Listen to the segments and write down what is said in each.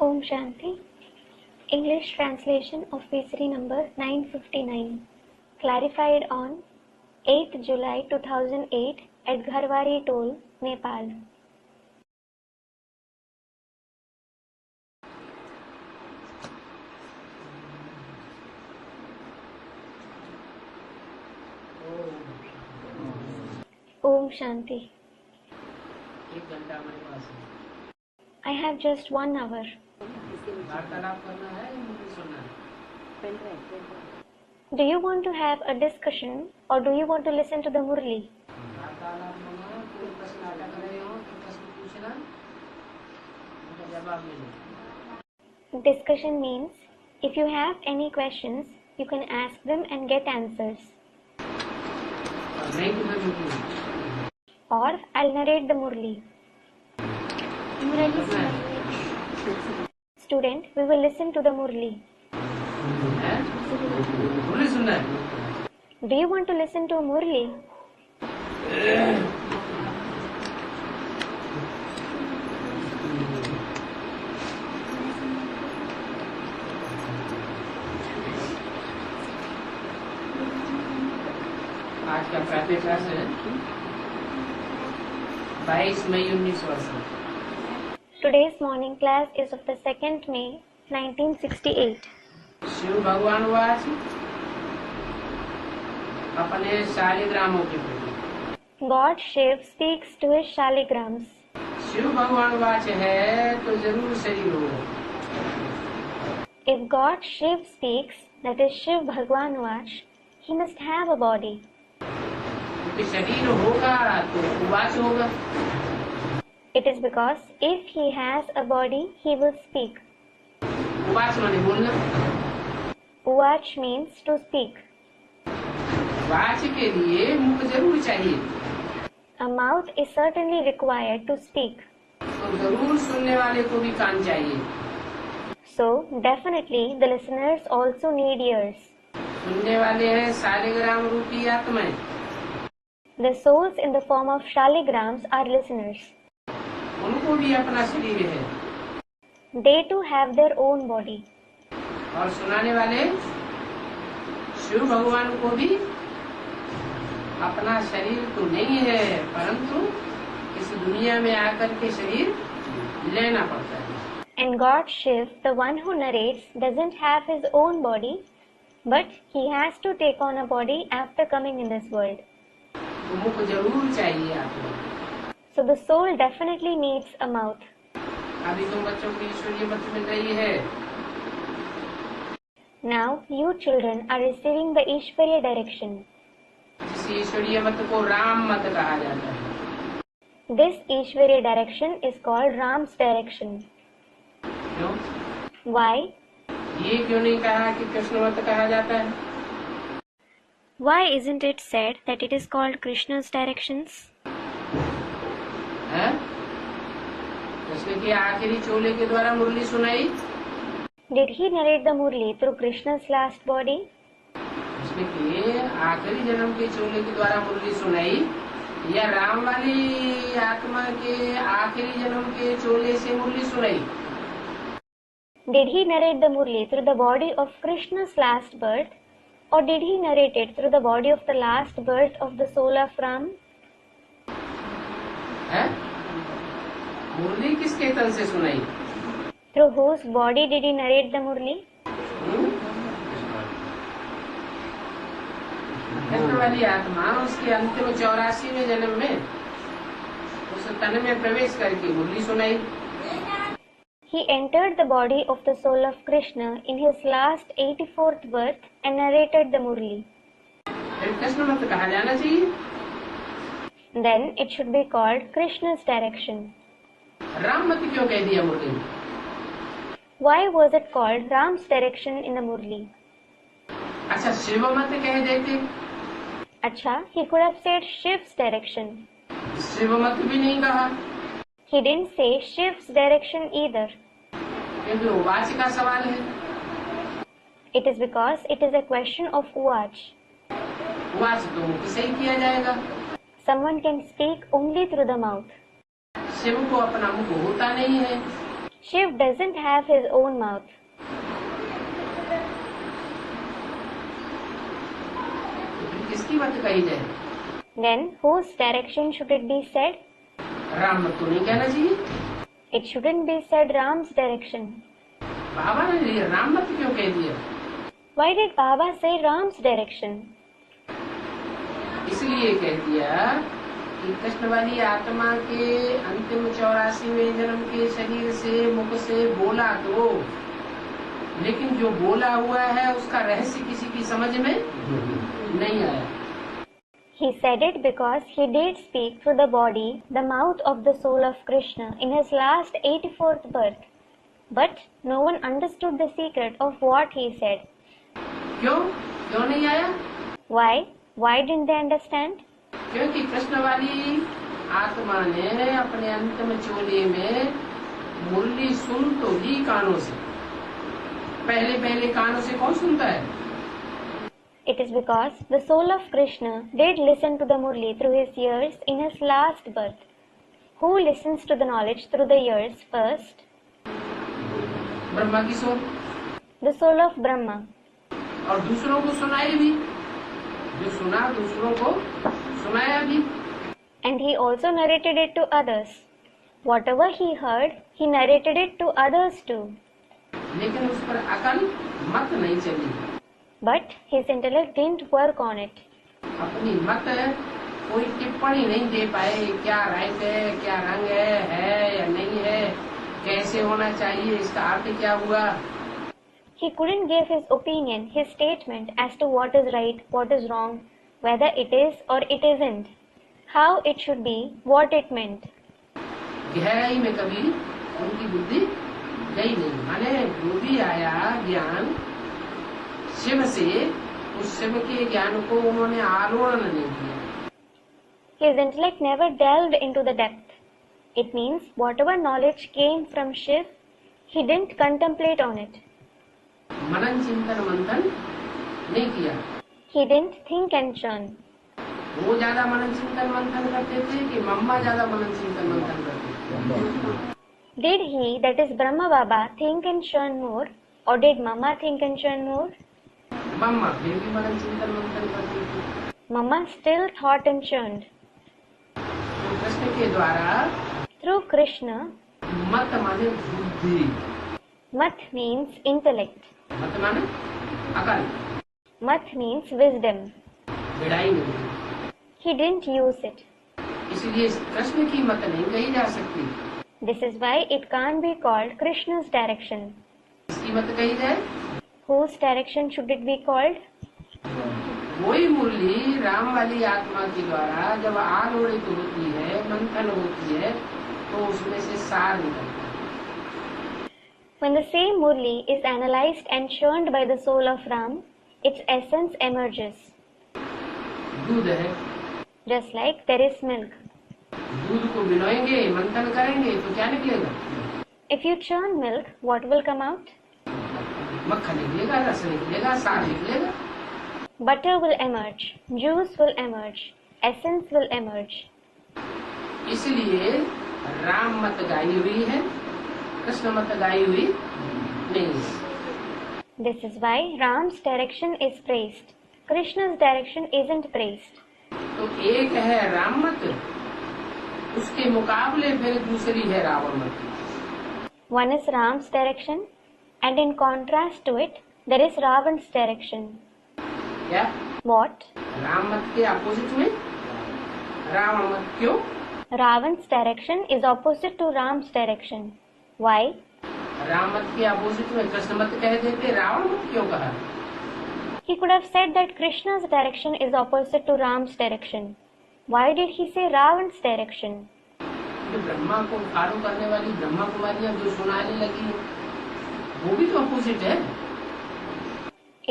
Om Shanti. English translation of Visri number 959. Clarified on 8th July 2008 at Gharwari Toll, Nepal. Om Shanti. I have just 1 hour. Do you want to have a discussion or do you want to listen to the Murli? Discussion means if you have any questions, you can ask them and get answers. Or I'll narrate the Murli. Student, we will listen to the Murli. Do you want to listen to a Murli? आज का प्रातः class है 22 मई 1968. Today's morning class is of the 2nd May 1968. Shiv भगवान watch अपने शालिग्रामों के प्रति. God Shiv speaks to his Shaligrams. Shiv भगवान watch है तो जरूर शरीर होगा. If God Shiv speaks, that is Shiv Bhagwan Vach, he must have a body. क्योंकि शरीर होगा तो वाच होगा. It is because if he has a body, he will speak. Watch माने बोलना. Vach means to speak. Watch के लिए मुख जरूर चाहिए. A mouth is certainly required to speak. तो जरूर सुनने वाले को भी कान चाहिए. So, definitely, the listeners also need ears. सुनने वाले हैं शालिग्राम रूपी आत्माएं. The souls in the form of Shaligrams are listeners. उनको भी अपना शरीर है. They too have their own body. और सुनाने वाले शिव भगवान को भी अपना शरीर तो नहीं है, परंतु इस दुनिया में आकर के शरीर लेना पड़ता है. And God Shiv, the one who narrates, doesn't have his own body, but he has to take on a body after coming in this world. तो मुख जरूर चाहिए आपको. So the soul definitely needs a mouth. अभी तुम बच्चों को ईश्वरीय मत मिल रही है. Now you children are receiving the Ishwarya direction. जिस ईश्वरीय मत को राम मत कहा जाता है. This Ishwarya direction is called Ram's direction. क्यों? Why? ये क्यों नहीं कहा कि कृष्ण मत कहा जाता है? Why isn't it said that it is called Krishna's directions? हैं? कृष्ण की आखिरी चोले के द्वारा मुरली सुनाई. Did he narrate the Murli through Krishna's last body? Krishna के आखिरी जन्म के चोले के द्वारा मुरली सुनाई या राम वाली आत्मा के आखिरी जन्म के चोले से मुरली सुनाई? Did he narrate the Murli through the body of Krishna's last birth, or did he narrate it through the body of the last birth of the soul of Ram? है? मुरली किसके तन से सुनाई? Through whose body did he narrate the Murli? Krishna वाली आत्मा उसके अंतिम 84वें जन्म में उस तन में प्रवेश करके मुरली सुनाई. He entered the body of the soul of Krishna in his last 84th birth and narrated the Murli. फिर कृष्ण मत कहा जाना चाहिए. Then it should be called Krishna's direction. Ram मत क्यों कह दिया मुरली? Why was it called Ram's direction in the Murli? अच्छा शिव मत कह देते. Acha, he could have said Shiv's direction. Shiv मत भी नहीं कहा. He didn't say Shiv's direction either. क्योंकि वो वाच का सवाल है. It is because it is a question of Vach. Watch तो मुख से ही किया जाएगा. Someone can speak only through the mouth. Shiv को अपना मुख होता नहीं है. Shiv doesn't have his own mouth. किसकी बात कही जाए? Then whose direction should it be said? Ram मत तो नहीं कहना चाहिए. It shouldn't be said Ram's direction. बाबा ने राम मत क्यों कह दिया? Why did Baba say Ram's direction? इसलिए कह दिया कि कृष्ण वाली आत्मा के अंतिम 84वें जन्म के शरीर से मुख से बोला तो, लेकिन जो बोला हुआ है उसका रहस्य किसी की समझ में नहीं आया. He said it because he did speak through the body, the mouth of the soul of Krishna in his last 84th birth. But no one understood the secret of what he said. क्यों नहीं आया? Why? Why didn't they understand? क्योंकि कृष्ण वाली आत्मा ने अपने अंतिम चोले में मुरली सुन तो ली कानों से. पहले कानों से कौन सुनता है? It is because the soul of Krishna did listen to the Murli through his ears in his last birth. Who listens to the knowledge through the ears first? Brahma की soul. The soul of Brahma. और दूसरों को सुनाए भी. जो सुना दूसरों को सुनाया भी. And he also narrated it to others. Whatever he heard, he narrated it to others too. लेकिन उस पर अकल मत नहीं चली. But his intellect didn't work on it. अपनी मत कोई टिप्पणी नहीं दे पाए. क्या राइट है, क्या रंग है या नहीं है, कैसे होना चाहिए, इसका अर्थ क्या हुआ. He couldn't give his opinion, his statement as to what is right, what is wrong, whether it is or it isn't, how it should be, what it meant. गहराई में कभी उनकी बुद्धि गई नहीं. माने जो भी आया ज्ञान शिव से, उस शिव के ज्ञान को उन्होंने आलोड़न नहीं किया. His intellect never delved into the depth. It means whatever knowledge came from Shiv, he didn't contemplate on it. मनन चिंतन मंथन नहीं किया. He didn't think and churn. वो ज्यादा मनन चिंतन मंथन करते थे कि मम्मा ज्यादा मनन चिंतन मंथन करते थे? Did he, that is Brahma Baba, think and churn more, or did Mama think and churn more? मम्मा फिर भी मनन चिंतन मंथन करती थी. Mama still thought and churned. तो कृष्ण के द्वारा Through Krishna, मत माने बुद्धि. Mat means intellect. मत माने अकल. Mat means wisdom. विड़ाई नहीं. He didn't use it. इसलिए कृष्ण की मत नहीं कही जा सकती. This is why it can't be called Krishna's direction. इसकी मत कही जाए. Whose direction should it be called? वही मुरली राम वाली आत्मा के द्वारा जब आलोड़ित होती है, मंथन होती है, तो उसमें से सार निकलता है. When the same Murli is analyzed and churned by the soul of Ram, its essence emerges. दूध है. Just like there is milk. दूध को मिलाएंगे, मंथन करेंगे तो क्या निकलेगा? If you churn milk, what will come out? मक्खन निकलेगा, रस निकलेगा, सार निकलेगा. Butter will emerge, juice will emerge, essence will emerge. इसलिए राम मत गाई हुई है, कृष्ण मत गाई हुई नहीं है. This is why Ram's direction is praised. Krishna's direction isn't praised. तो एक है राम मत, उसके मुकाबले फिर दूसरी है रावण मत. One is Ram's direction, and in contrast to it, there is Ravan's direction. क्या? What? राम मत के अपोजिट में रावण मत. क्यों? Ravan's direction is opposite to Ram's direction. Why? Ram मत के अपोजिट में कृष्ण मत कह देते, रावण मत क्यों कहा? He could have said that Krishna's direction is opposite to Ram's direction. Why did he say Ravan's direction? जो ब्रह्मा को फॉलो करने वाली ब्रह्मा कुमारियां जो सुनाने लगी, वो भी तो अपोजिट है.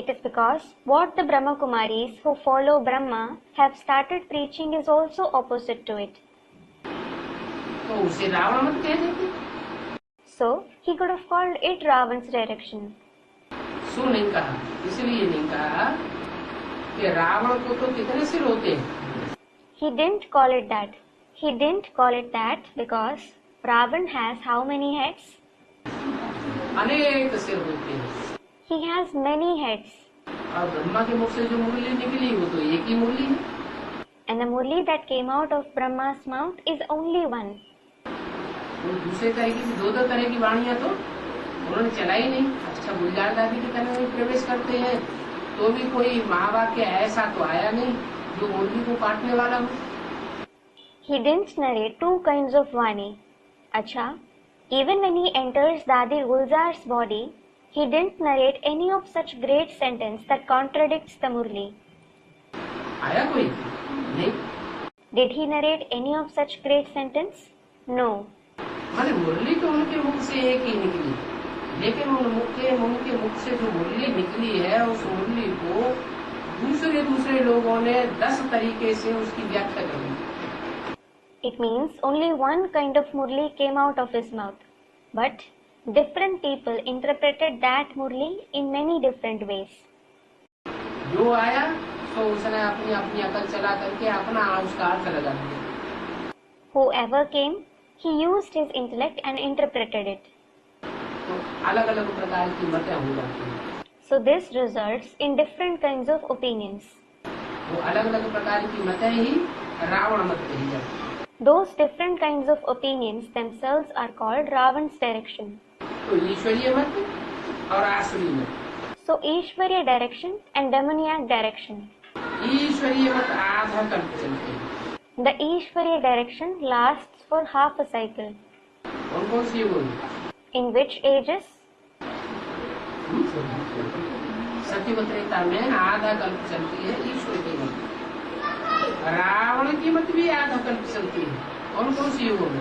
It is because what the Brahma Kumaris who follow Brahma have started preaching is also opposite to it. तो उसे रावण मत कह देते. So he could have called it Ravan's direction. सो नहीं कहा. इसलिए नहीं कहा कि रावण को तो कितने सिर होते हैं. He didn't call it that. He didn't call it that because Ravan has how many heads? अनेक सिर होते हैं, He has many heads. और ब्रह्मा के मुख से जो मुरली निकली वो तो एक ही मुरली है। And the murli that came out of Brahma's mouth is only one. वो दूसरे तरीके से दो तरह की वाणियां तो उन्होंने चलाई नहीं। अच्छा, गुलजार दादी के तन में प्रवेश करते हैं तो भी कोई महावाक्य ऐसा तो आया नहीं जो मुरली को काटने वाला हो। He didn't narrate two kinds of Vani. Acha, even when he enters Dadi Gulzar's body, he didn't narrate any of such great sentence that contradicts the Murli. आया कोई नहीं। Did he narrate any of such great sentence? No. माने मुरली तो उनके मुख से एक ही निकली, लेकिन उनके मुख से जो मुरली निकली है उस मुरली को दूसरे लोगों ने 10 तरीके से उसकी व्याख्या कर दी। It means only one kind of Murli came out of his mouth, but different people interpreted that Murli in many different ways. जो आया तो उसने अपनी अपनी अकल चला करके अपना उसका अर्थ लगा दिया। Whoever came, he used his intellect and interpreted it. तो अलग अलग प्रकार की मतें हो जाती हैं। So this results in different kinds of opinions. वो अलग अलग प्रकार की मतें ही रावण मत कही जाती है। Those different kinds of opinions themselves are called Ravan's direction. तो ईश्वरीय मत और आसुरी मत। So Ishwarya direction and demoniac direction. ईश्वरीय मत आधा कल्प चलते हैं। The Ishwarya direction lasts for half a cycle. कौन सी बोली? In which ages? सती त्रेता में आधा कल्प चलती है ईश्वर की मत। रावण की मत भी आधा कल्प चलती है। कौन सी युगों में?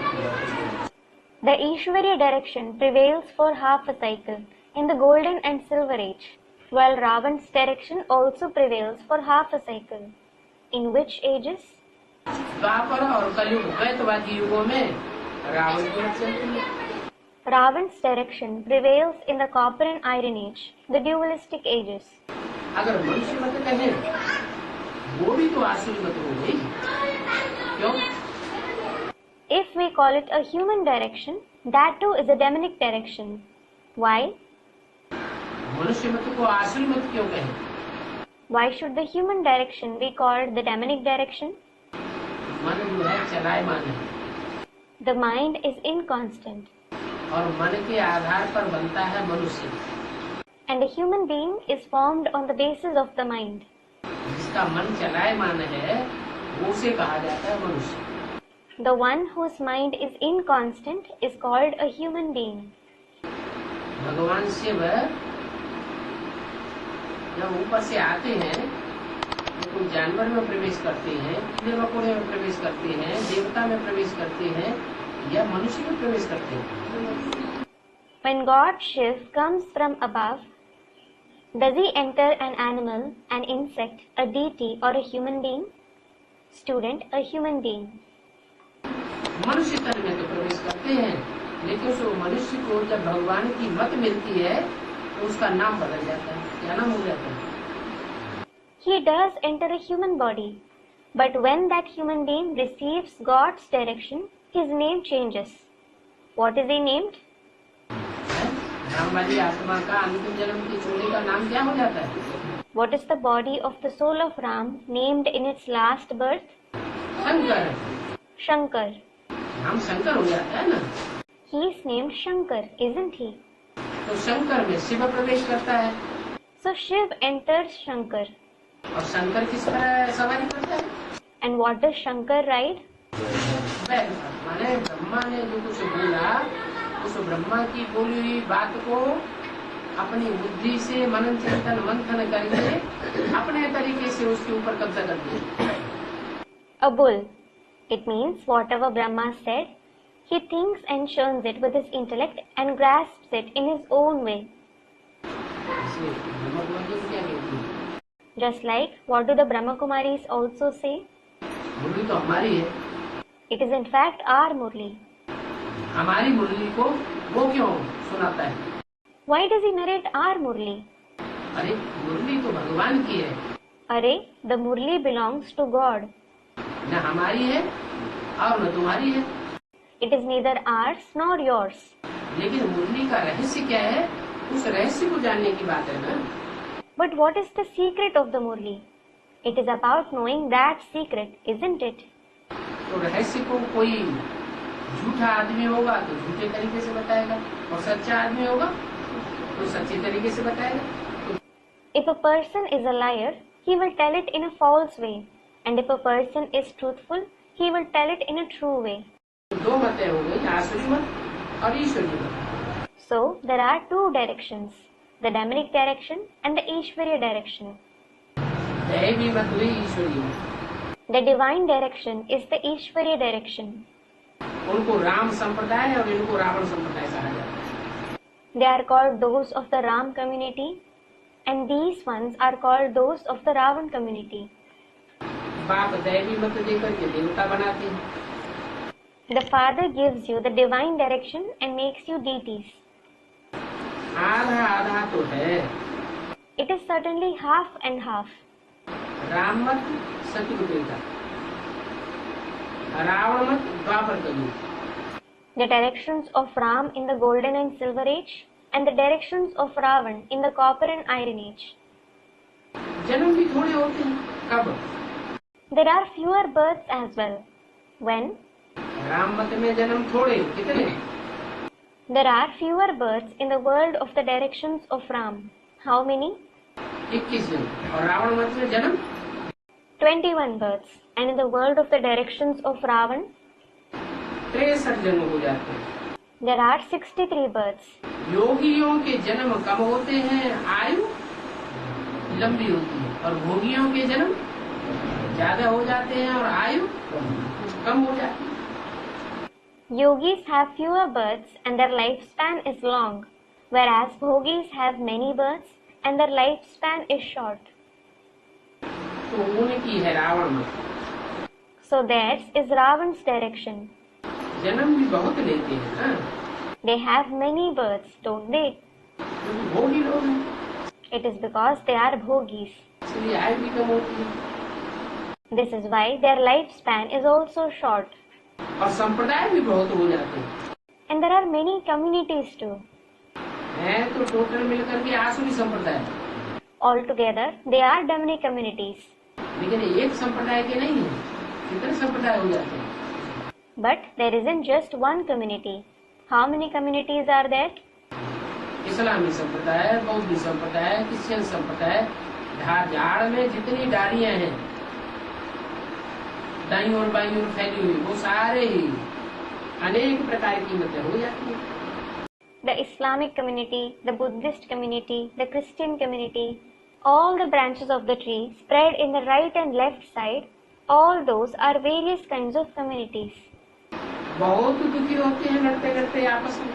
The Ishwarya direction prevails for half a cycle in the golden and silver age, while Ravan's direction also prevails for half a cycle. In which ages? द्वापर और कलयुग द्वैतवादी युगों में रावण की मत चलती है। Ravan's direction prevails in the copper and iron age, the dualistic ages. अगर मनुष्य मत कहे वो भी तो आसुरी मत हो गई। क्यों? If we call it a human direction, that too is a demonic direction. Why? मनुष्य मत को आसुरी मत क्यों कहे? Why should the human direction be called the demonic direction? मन जो है चलायमान है The mind is inconstant, और मन के आधार पर बनता है मनुष्य। and a human being is formed on the basis of the mind. जिसका मन चलायमान है वो उसे कहा जाता है मनुष्य। The one whose mind is inconstant is called a human being. भगवान शिव जब ऊपर से आते हैं तो कोई जानवर में प्रवेश करते हैं, कीड़े मकोड़े में प्रवेश करते हैं, देवता में प्रवेश करते हैं या मनुष्य में प्रवेश करते हैं। When God Shiv comes from above, does he enter an animal, an insect, a deity or a human being? Student, a human being. मनुष्य तन में तो प्रवेश करते हैं, लेकिन उस मनुष्य को जब भगवान की मत मिलती है तो उसका नाम बदल जाता है। क्या नाम हो जाता है? He does enter a human body, but when that human being receives God's direction, his name changes. What is he named? Ram वाली आत्मा का अंतिम जन्म की चोरी का नाम क्या हो जाता है? What is the body of the soul of Ram named in its last birth? Shankar. Shankar. नाम शंकर हो जाता है ना। He is named Shankar, isn't he? तो शंकर में शिव प्रवेश करता है So Shiv enters Shankar. और शंकर किस पर सवारी करता है? And what does Shankar ride? बैल पर। माने ब्रह्मा ने जो कुछ बोला उस ब्रह्मा की बोली हुई बात को अपनी बुद्धि से मनन चिंतन मंथन करके अपने तरीके से उसके ऊपर कब्जा कर दिया। A bull. It means whatever Brahma said, he thinks and churns it with his intellect and grasps it in his own way. इसलिए ब्रह्मा कुमारी क्या कहती है? Just like, what do the Brahma Kumaris also say? मुरली तो हमारी है। It is in fact our Murli. हमारी मुरली को वो क्यों सुनाता है? Why does he narrate our Murli? अरे मुरली तो भगवान की है, Arey, the Murli belongs to God. न हमारी है और न तुम्हारी है। It is neither ours nor yours. लेकिन मुरली का रहस्य क्या है, उस रहस्य को जानने की बात है ना। But what is the secret of the Murli? It is about knowing that secret, isn't it? तो रहस्य को कोई झूठा आदमी होगा तो झूठे तरीके से बताएगा, और सच्चा आदमी होगा तो सच्चे तरीके से बताएगा। If a person is a liar, he will tell it in a false way, and if a person is truthful, he will tell it in a true way. दो मतें हो गई, आसुरी मत और ईश्वरी मत। So there are two directions, the Dhammic direction and the Ishwariya direction. दैवी मत हुई ईश्वरी मत। The divine direction is the Ishwariya direction. उनको राम संप्रदाय और इनको रावण संप्रदाय कहा जाता है। They are called those of the Ram community, and these ones are called those of the Ravan community. बाप दैवी मत देकर के देवता बनाते हैं। The Father gives you the divine direction and makes you deities. आधा आधा तो है। It is certainly half and half. Ram मत सतयुग त्रेता, रावण मत द्वापर कलयुग। The directions of Ram in the golden and silver age, and the directions of Ravan in the copper and iron age. जन्म भी थोड़े होते हैं, कब? There are fewer births as well. When? Ram मत में जन्म थोड़े, कितने? There are fewer births in the world of the directions of Ram. How many? 21 जन्म। और रावण मत में जन्म 21 births. And in the world of the directions of Ravan, 63 जन्म हो जाते हैं। there are 63 births. योगियों के जन्म कम होते हैं, आयु लंबी होती है, और भोगियों के जन्म ज्यादा हो जाते हैं और आयु कम हो जाती है। Yogis have fewer births and their lifespan is long, whereas Bhogis have many births and their lifespan is short. तो उनकी है रावण मत। So theirs is Ravan's direction. जन्म भी बहुत लेते हैं ना, They have many births, don't they? क्योंकि भोगी लोग हैं, It is because they are Bhogis. इसलिए आयु भी कम होती है। This is why their lifespan is also short. और संप्रदाय भी बहुत हो जाते हैं। And there are many communities too. है तो टोटल मिलकर के आसुरी संप्रदाय, Altogether, they are Dhammic communities. लेकिन एक संप्रदाय के नहीं है, कितने संप्रदाय हो जाते हैं। But there isn't just one community. How many communities are there? इस्लामी संप्रदाय, बौद्ध संप्रदाय, क्रिश्चियन संप्रदाय, झाड़ में जितनी डालियां हैं दाईं और बाईं और फैली हुई, वो सारे ही अनेक प्रकार की मतें हो जाती हैं। The Islamic community, the Buddhist community, the Christian community, all the branches of the tree spread in the right and left side, all those are various kinds of communities. बहुत दुखी होते हैं लड़ते लड़ते आपस में।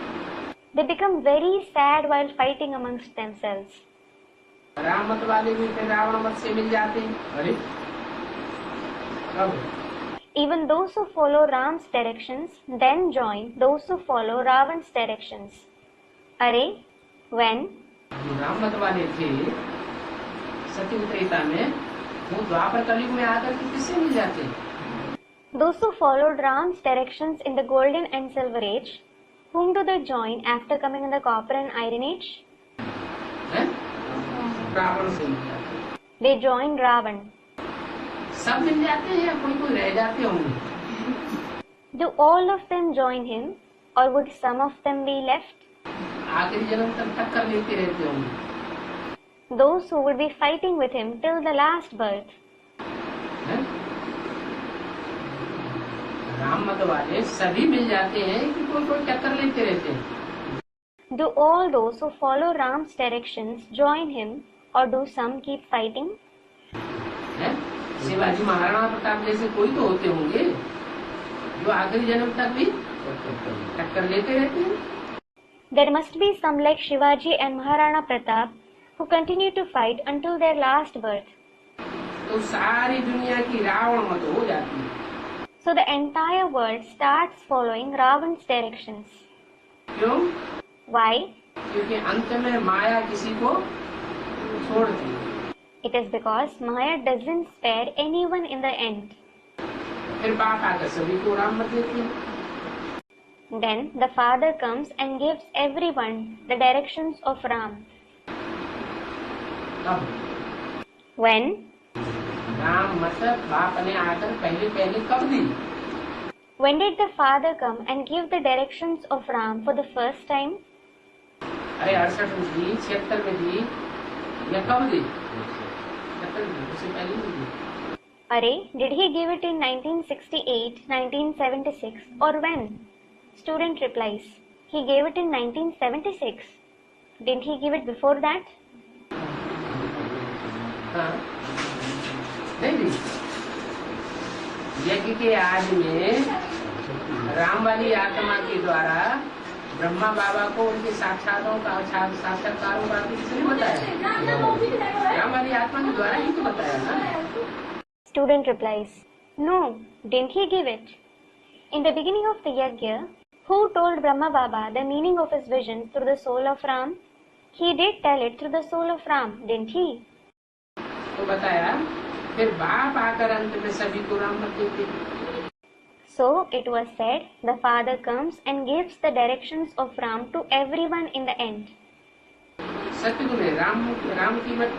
They become very sad while fighting amongst themselves. Ram मत वाले भी फिर रावण मत से मिल जाते हैं। अरे कब? Even those who follow Ram's directions then join those who follow Ravan's directions. Arey, when? जो राम मत वाले थे सतयुग त्रेता में, वो द्वापर कलयुग में आकर के किससे मिल जाते हैं? Those who followed Ram's directions in the golden and silver age, whom do they join after coming in the copper and iron age? हैं? रावण से मिल जाते हैं। They join Ravan. सब मिल जाते हैं या कोई कोई रह जाते होंगे? Do all of them join him, or would some of them be left? आखिरी जन्म तक टक्कर लेते रहते होंगे। Those who would be fighting with him till the last birth. हैं? राम मत वाले सभी मिल जाते हैं कि कोई कोई टक्कर लेते रहते हैं? Do all those who follow Ram's directions join him, or do some keep fighting? हैं? शिवाजी महाराणा प्रताप जैसे कोई तो होते होंगे जो आखिरी जन्म तक भी टक्कर लेते रहते हैं। There must be some like Shivaji and Maharana Pratap who continue to fight until their last birth. तो सारी दुनिया की रावण मत हो जाती है। So the entire world starts following Ravan's directions. क्यों? Why? क्योंकि अंत में माया किसी को छोड़ती है। It is because Maya doesn't spare anyone in the end. फिर बात आकर सभी को राम मत देती है। Then the father comes and gives everyone the directions of Ram. अब When? राम मतलब बाप ने आकर पहले कब दी? When did the father come and give the directions of Ram for the first time? अरे 68 में दी, 76 में दी, या कब दी? 76 में, उससे पहले नहीं दी। Arey, did he give it in 1968, 1976 or when? Student replies, he gave it in 1976. Didn't he give it before that? हाँ, नहीं दी। यज्ञ के आदि में राम वाली आत्मा के द्वारा ब्रह्मा बाबा को उनके साक्षात्कारों का किसने बताया? राम वाली आत्मा के द्वारा ही तो बताया ना। Student replies, no, didn't he give it? In the beginning of the yajna, who told Brahma Baba the meaning of his vision through the soul of Ram? He did tell it through the soul of Ram, didn't he? तो बताया, फिर बाप आकर अंत में सभी को राम मत देते। So it was said, the father comes and gives the directions of Ram to everyone in the end. सत्य में राम की मत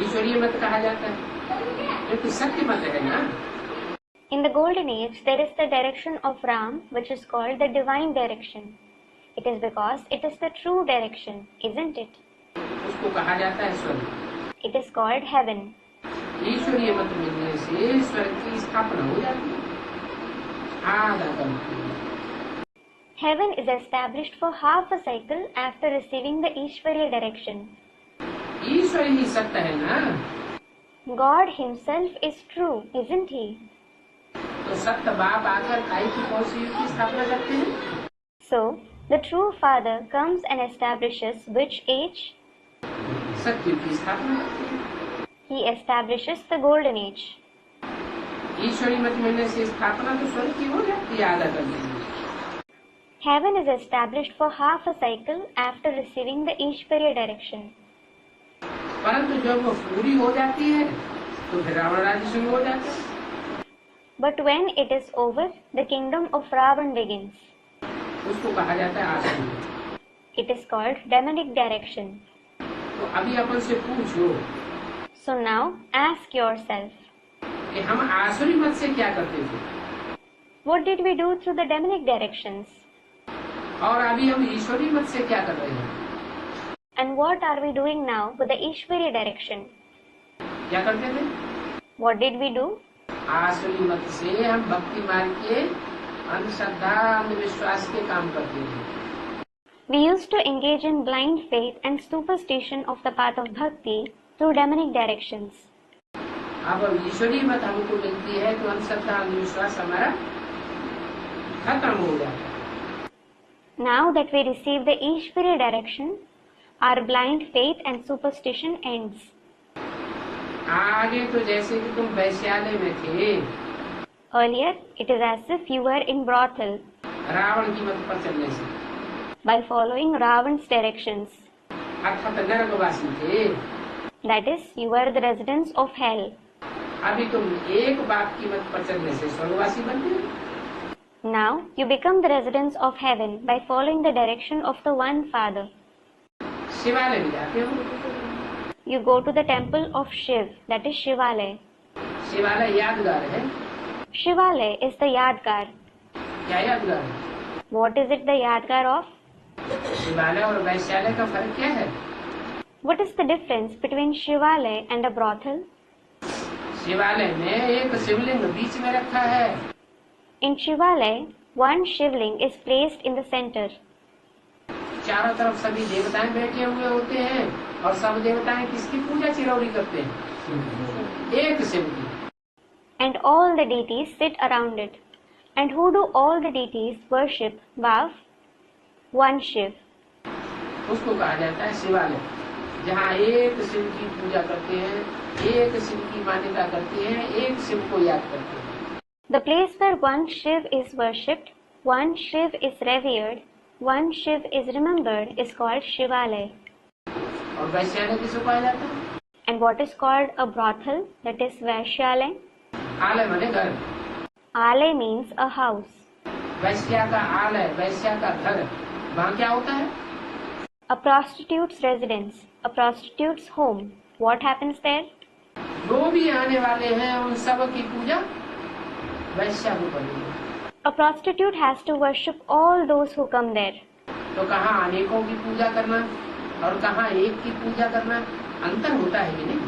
ईश्वरीय मत कहा जाता है, क्योंकि सत्य मत है ना। In the golden age, there is the direction of Ram, which is called the divine direction. It is because it is the true direction, isn't it? उसको कहा जाता है स्वर्ग। It is called heaven. ईश्वरीय मत मिलने से स्वर्ग की स्थापना हो जाती है, आधा करती है। Heaven is established for half a cycle after receiving the Ishwariya direction. ईश्वर ही सत्य है ना। God himself is true, isn't he? तो सत्य बाप आकर काय की कौन सी युग की स्थापना करते हैं? So, the true father comes and establishes which age? सत्य युग की स्थापना करते हैं। He establishes the golden age. ईश्वरी मत मिलने से स्थापना तो स्वर्ग की हो जाती है, आधा कर देंगे। Heaven is established for half a cycle after receiving the Ishwariya direction. परंतु जब वो पूरी हो जाती है तो फिर रावण राज्य शुरू हो जाता है। But when it is over, the kingdom of Ravan begins. उसको कहा जाता है आसुरी। It is called demonic direction. तो अभी अपन से पूछो So now, ask yourself, कि हम आसुरी मत से क्या करते थे, what did we do through the demonic directions? और अभी हम ईश्वरी मत से क्या कर रहे हैं? And what are we doing now with the Ishwariya direction? क्या करते थे? What did we do? आसुरी मत से हम भक्ति मार्ग के अंधश्रद्धा अंधविश्वास के काम करते थे। We used to engage in blind faith and superstition of the path of bhakti through demonic directions. अब ईश्वरी मत हमको मिलती है तो अंधश्रद्धा अंधविश्वास हमारा खत्म हो जाता है। Now that we receive the Ishwariya direction, our blind faith and superstition ends. आगे तो जैसे कि तुम वैश्यालय में थे, Earlier, it is as if you were in brothel Ravan की मत पर चलने से, by following Ravan's directions. अर्थात नरकवासी थे। That is, you were the residents of hell. अभी तुम एक बाप की मत पर चलने से स्वर्गवासी बनते हो। Now, you become the residents of heaven by following the direction of the one Father. शिवालय में जाते हो। You go to the temple of Shiv, that is Shivalaya. शिवालय यादगार है। Shivalaya is the Yadgar. क्या यादगार है? What is it the Yadgar of? शिवालय और वैश्यालय का फर्क क्या है? What is the difference between Shivalaya and a brothel? शिवालय में एक शिवलिंग बीच में रखा है। In Shivalaya, one Shivling is placed in the center. चारों तरफ सभी देवताएं बैठे हुए होते हैं और सब देवताएं किसकी पूजा चिरौरी करते हैं? एक शिव की। And all the deities sit around it. And who do all the deities worship? Vav? One Shiv. उसको कहा जाता है शिवालय, जहाँ एक शिव की पूजा करते हैं, एक शिव की मान्यता करते हैं, एक शिव को याद करते हैं। The place where one Shiv is worshipped, one Shiv is revered, one Shiv is remembered is called Shivalaya. और वैश्यालय किसको कहा जाता है? And what is called a brothel, that is Vaishyalaya? आलय माने घर। Alay means a house. वैश्या का आलय, वैश्या का घर, वहाँ क्या होता है? A prostitute's residence, a prostitute's home. What happens there? जो भी आने वाले हैं उन सब की पूजा वैश्या को करनी है। A prostitute has to worship all those who come there. तो कहाँ अनेकों की पूजा करना और कहाँ एक की पूजा करना, अंतर होता है कि नहीं?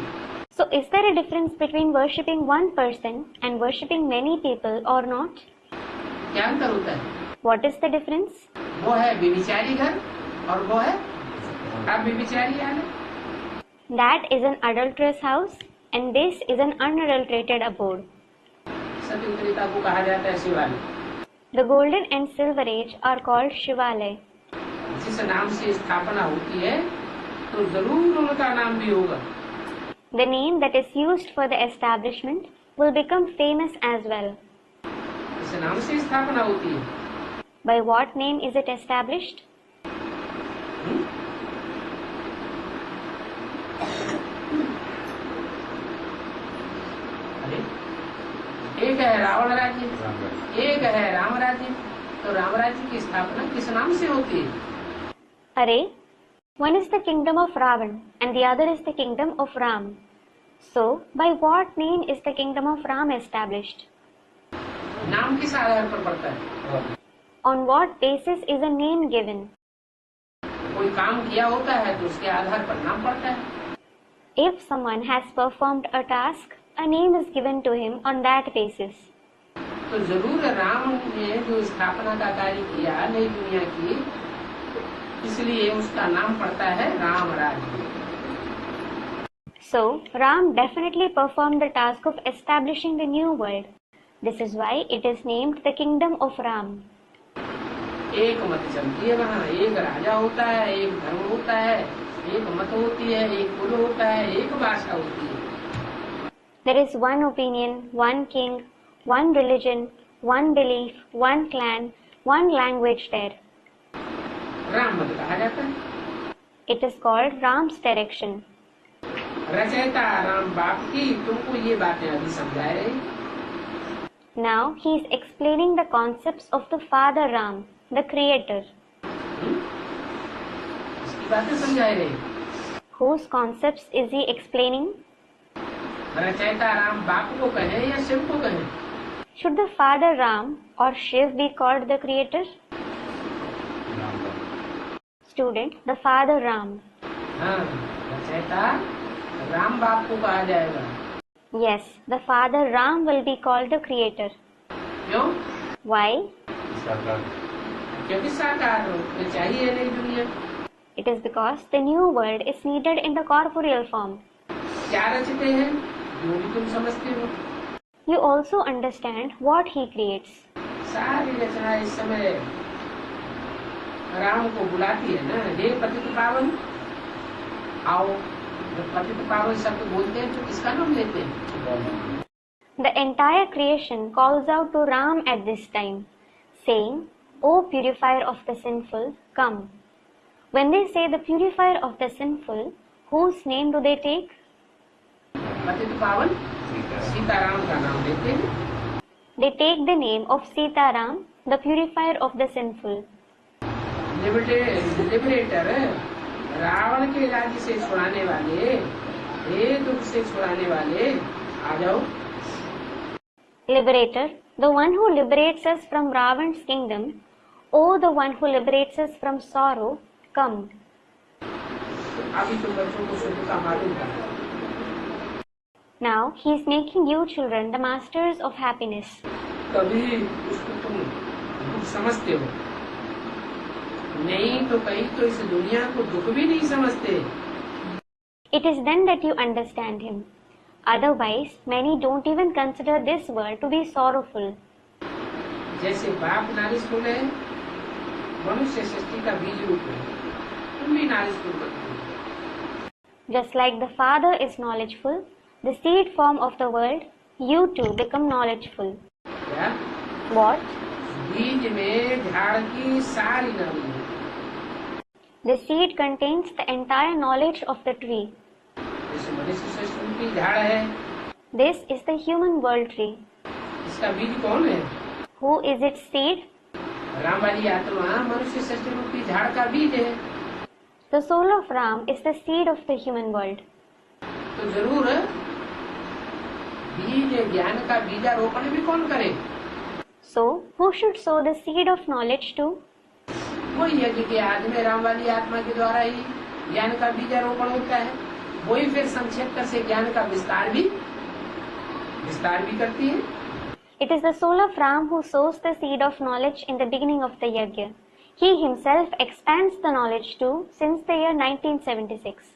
So is there a difference between worshipping one person and worshipping many people or not? क्या अंतर होता है? What is the difference? वो है व्यभिचारी घर और वो है अव्यभिचारी आलय। That is an adulterous house and this is an unadulterated abode. सत्य त्रेता को कहा जाता है शिवालय। The golden and silver age are called Shivalaya. जिस नाम से स्थापना होती है तो जरूर उनका नाम भी होगा। The name that is used for the establishment will become famous as well. इस नाम से स्थापना होती है। By what name is it established? अरे एक है रावण राज्य, एक है राम राज्य। तो राम राज्य की स्थापना किस नाम से होती है? Array, one is the kingdom of Ravan and the other is the kingdom of Ram. So, by what name is the kingdom of Ram established? नाम किस आधार पर पड़ता है? On what basis is a name given? कोई काम किया होता है तो उसके आधार पर नाम पड़ता है। If someone has performed a task, a name is given to him on that basis. तो जरूर राम ने जो स्थापना का कार्य किया नई दुनिया की, इसलिए उसका नाम पड़ता है राम राज्य। So, Ram definitely performed the task of establishing the new world. This is why it is named the kingdom of Ram. एक मत चलती है वहाँ, एक राजा होता है, एक धर्म होता है, एक मत होती है, एक कुल होता है, एक भाषा होती है। There is one opinion, one king, one religion, one belief, one clan, one language there. Ram मत कहा जाता है। It is called Ram's direction. रचयिता राम बाप की तुमको ये बातें अभी समझा रहे। Now he is explaining the concepts of the Father Ram, the Creator. इसकी बातें समझा रहे। Whose concepts is he explaining? रचयिता राम बाप को कहे या शिव को कहे? Should the Father Ram or Shiv be called the Creator? Student, the Father Ram. हाँ, रचयिता राम बाप को कहा जाएगा। Yes, the Father Ram will be called the Creator. क्यों? Why? क्योंकि साकार रूप में चाहिए नई दुनिया। It is because the new world is needed in the corporeal form. क्या रचते हैं जो भी तुम समझते हो? You also understand what he creates. सारी रचना इस समय राम को बुलाती है ना, हे पतित पावन आओ। जब पतित पावन शब्द बोलते हैं तो किसका नाम लेते हैं? The entire creation calls out to Ram at this time, saying, O purifier of the sinful, come. When they say the purifier of the sinful, whose name do they take? पतित पावन सीताराम का नाम लेते हैं। They take the name of Sitaram, the purifier of the sinful. Liberator, Ravan के राज्य से छुड़ाने वाले, हे दुख से छुड़ाने वाले, आ जाओ। Liberator, the one who liberates us from Ravan's kingdom, O the one who liberates us from sorrow, come. अभी तुम बच्चों को शुद्ध का मालूम है। Now he is making you children the masters of happiness. कभी उसको तुम दुख समझते हो नहीं, तो कहीं तो इस दुनिया को दुख भी नहीं समझते। It is then that you understand him. Otherwise, many don't even consider this world to be sorrowful. जैसे बाप नारिशफुल है, मनुष्य सृष्टि का बीज रूप है, तुम भी नारिशफुल बनो। Just like the Father is knowledgeful, the seed form of the world, you too become knowledgeful. क्या? What? बीज में झाड़ की सारी नाली है। The seed contains the entire knowledge of the tree. जैसे मनुष्य सृष्टि की झाड़ है, This is the human world tree. इसका बीज कौन है? Who is its seed? Ram वाली आत्मा मनुष्य सृष्टि रूपी झाड़ का बीज है। The soul of Ram is the seed of the human world. तो जरूर बीज ज्ञान का बीजारोपण भी कौन करे? So, who should sow the seed of knowledge to? वही यज्ञ के आदि में राम वाली आत्मा के द्वारा ही ज्ञान का बीजारोपण होता है। वही फिर संक्षेप से ज्ञान का विस्तार भी करती है। It is the soul of Ram who sows the seed of knowledge in the beginning of the yajna. He himself expands the knowledge too since the year 1976.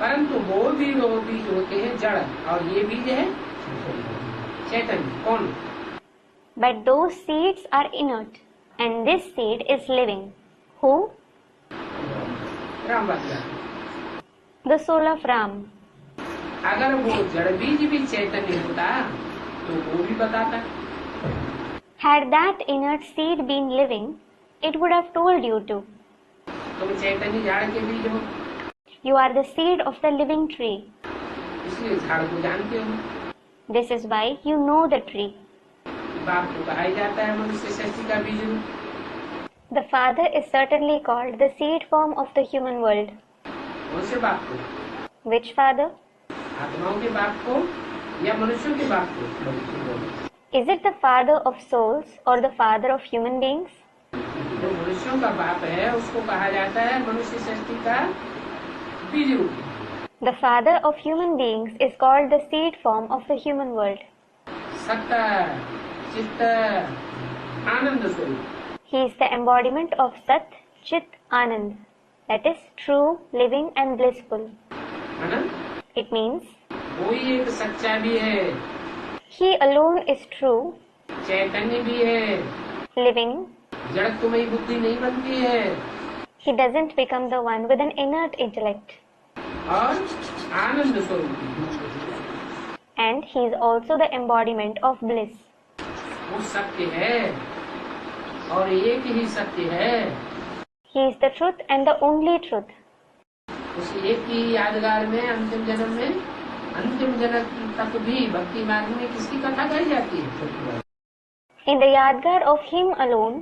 परंतु वो बीज होते हैं जड़ और ये बीज है चैतन्य। कौन? But those seeds are inert and this seed is living. Who? Ram वाली। The soul of Ram. अगर वो जड़ बीज भी चैतन्य होता तो वो भी बताता। Had that inert seed been living, it would have told you to. तुम चैतन्य झाड़ के बीज हो। You are the seed of the living tree. इसलिए झाड़ को जानते हो। This is why you know the tree. बाप को कहा ही जाता है मनुष्य सृष्टि का बीज। The father is certainly called the seed form of the human world. कौन से बाप को? Which father? आत्माओं के बाप को या मनुष्यों के बाप को? Is it the father of souls or the father of human beings? जो मनुष्यों का बाप है उसको कहा जाता है मनुष्य सृष्टि का बीज रूप। The father of human beings is called the seed form of the human world. सत्ता चित्त आनंद स्वरूप। He is the embodiment of Sat, Chit, Anand. That is true, living and blissful. है ना? It means वो ही एक सच्चा भी है, He alone is true, चैतन्य भी है, living. जड़त्वमयी बुद्धि नहीं बनती है He doesn't become the one with an inert intellect. और आनंद स्वरूप। And he is also the embodiment of bliss. वो सत्य है और एक ही सत्य है। He is the truth and the only truth. उस एक ही यादगार में अंतिम जन्म तक भी भक्ति मार्ग में किसकी कथा गाई जाती है? In the Yadgar of him alone,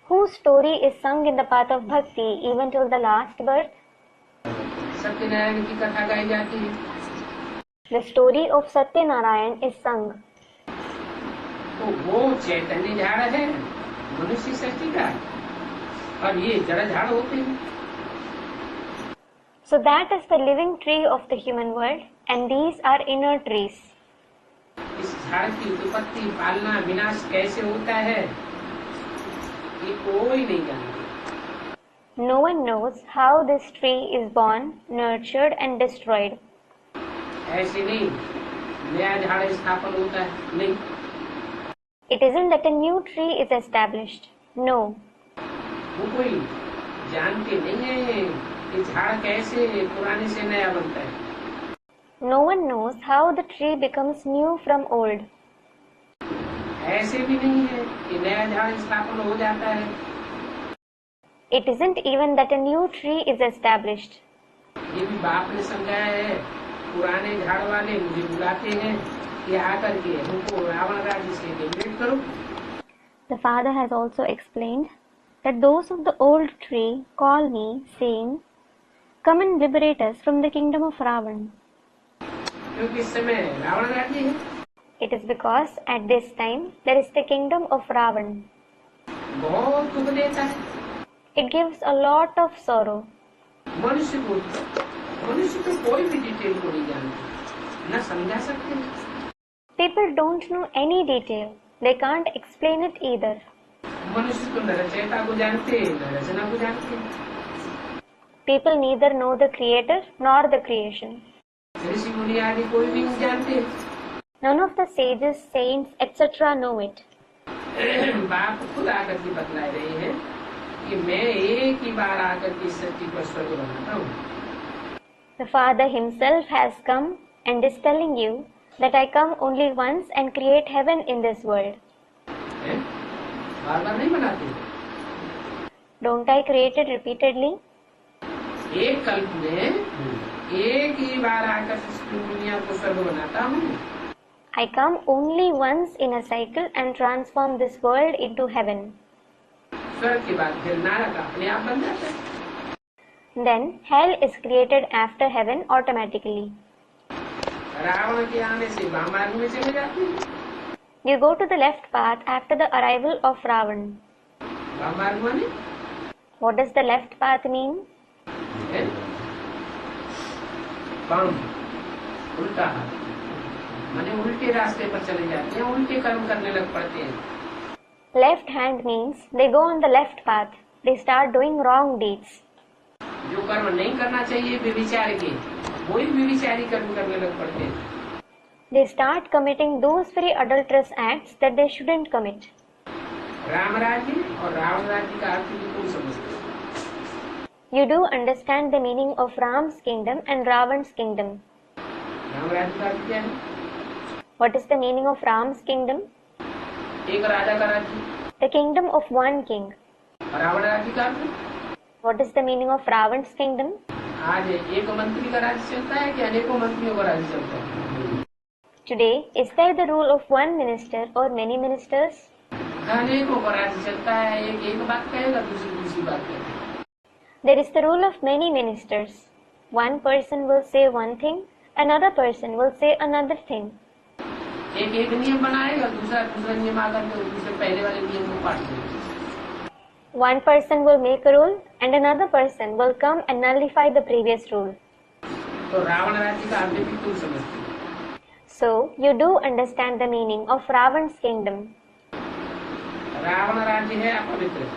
whose story is sung in the path of bhakti even till the last birth, Satyanarayan की कथा गाई जाती है। the story of Satyanarayan is sung. तो वो चैतन्य झाड़ है मनुष्य सृष्टि का और ये जड़ झाड़ होते हैं। So that is the living tree of the human world and these are inner trees. इस झाड़ की उत्पत्ति पालना विनाश कैसे होता है ये कोई नहीं जानता। No one knows how this tree is born, nurtured and destroyed. ऐसे नहीं नया झाड़ स्थापन होता है, नहीं। It isn't that a new tree is established. No. वो कोई जानते नहीं है कि झाड़ कैसे पुराने से नया बनता है। No one knows how the tree becomes new from old. ऐसे भी नहीं है कि नया झाड़ स्थापन हो जाता है। It isn't even that a new tree is established. ये भी बाप ने समझाया है। पुराने झाड़ वाले मुझे बुलाते हैं कि आकर के हमको रावण राज्य से लिबरेट करो। The father has also explained that those of the old tree call me, saying, "Come and liberate us from the kingdom of Ravan." क्योंकि इस समय रावण राज्य है। It is because at this time there is the kingdom of Ravan. बहुत दुख देता है। It gives a lot of sorrow. मनुष्य तो कोई भी डिटेल को नहीं जानते, न समझा सकते। People don't know any detail. They can't explain it either. मनुष्य तो न रचयिता को जानते न रचना को जानते। People neither know the creator nor the creation. ऋषि मुनि आदि कोई भी नहीं जानते। None of the sages, saints, etc. know it. बाप खुद आकर के बतला रहे हैं कि मैं एक ही बार आकर के सृष्टि पर स्वर्ग बनाता हूँ। The Father himself has come and is telling you that I come only once and create heaven in this world. बार बार नहीं बनाते। Don't I create it repeatedly? एक कल्प में एक ही बार आकर इस दुनिया को स्वर्ग बनाता हूँ। I come only once in a cycle and transform this world into heaven. स्वर्ग के बाद फिर नरक अपने आप बन जाता है। Then hell is created after heaven automatically. Ravan के आने से वाम मार्ग में चले जाते हैं। You go to the left path after the arrival of Ravan. वाम मार्ग माने What does the left path mean? वाम उल्टा हाथ, माने उल्टे रास्ते पर चले जाते हैं, उल्टे कर्म करने लग पड़ते हैं। Left hand means they go on the left path. They start doing wrong deeds. जो कर्म नहीं करना चाहिए व्यभिचार के, वही व्यभिचारी कर्म करने लग पड़ते हैं। They start committing those very adulterous acts that they shouldn't commit. Ram राज्य और रावण राज्य का अर्थ भी तुम समझते हो। You do understand the meaning of Ram's kingdom and Ravan's kingdom. Ram राज्य का अर्थ क्या है? What is the meaning of Ram's kingdom? एक राजा का राज्य। The kingdom of one king. और रावण राज्य का अर्थ? What is the meaning of Ravan's kingdom? आज एक मंत्री का राज्य चलता है कि अनेकों मंत्रियों का राज्य चलता है? Today, is there the rule of one minister or many ministers? अनेकों का राज्य चलता है, एक बात कहेगा, दूसरी बात कहेगा। There is the rule of many ministers. One person will say one thing, another person will say another thing. एक नियम बनाएगा, दूसरा नियम आकर के दूसरे पहले वाले नियम को काट देगा। One person will make a rule and another person will come and nullify the previous rule. तो रावण राज्य का अर्थ भी तुम समझते हो। So, you do understand the meaning of Ravan's kingdom. Ravan राज्य है अपवित्र,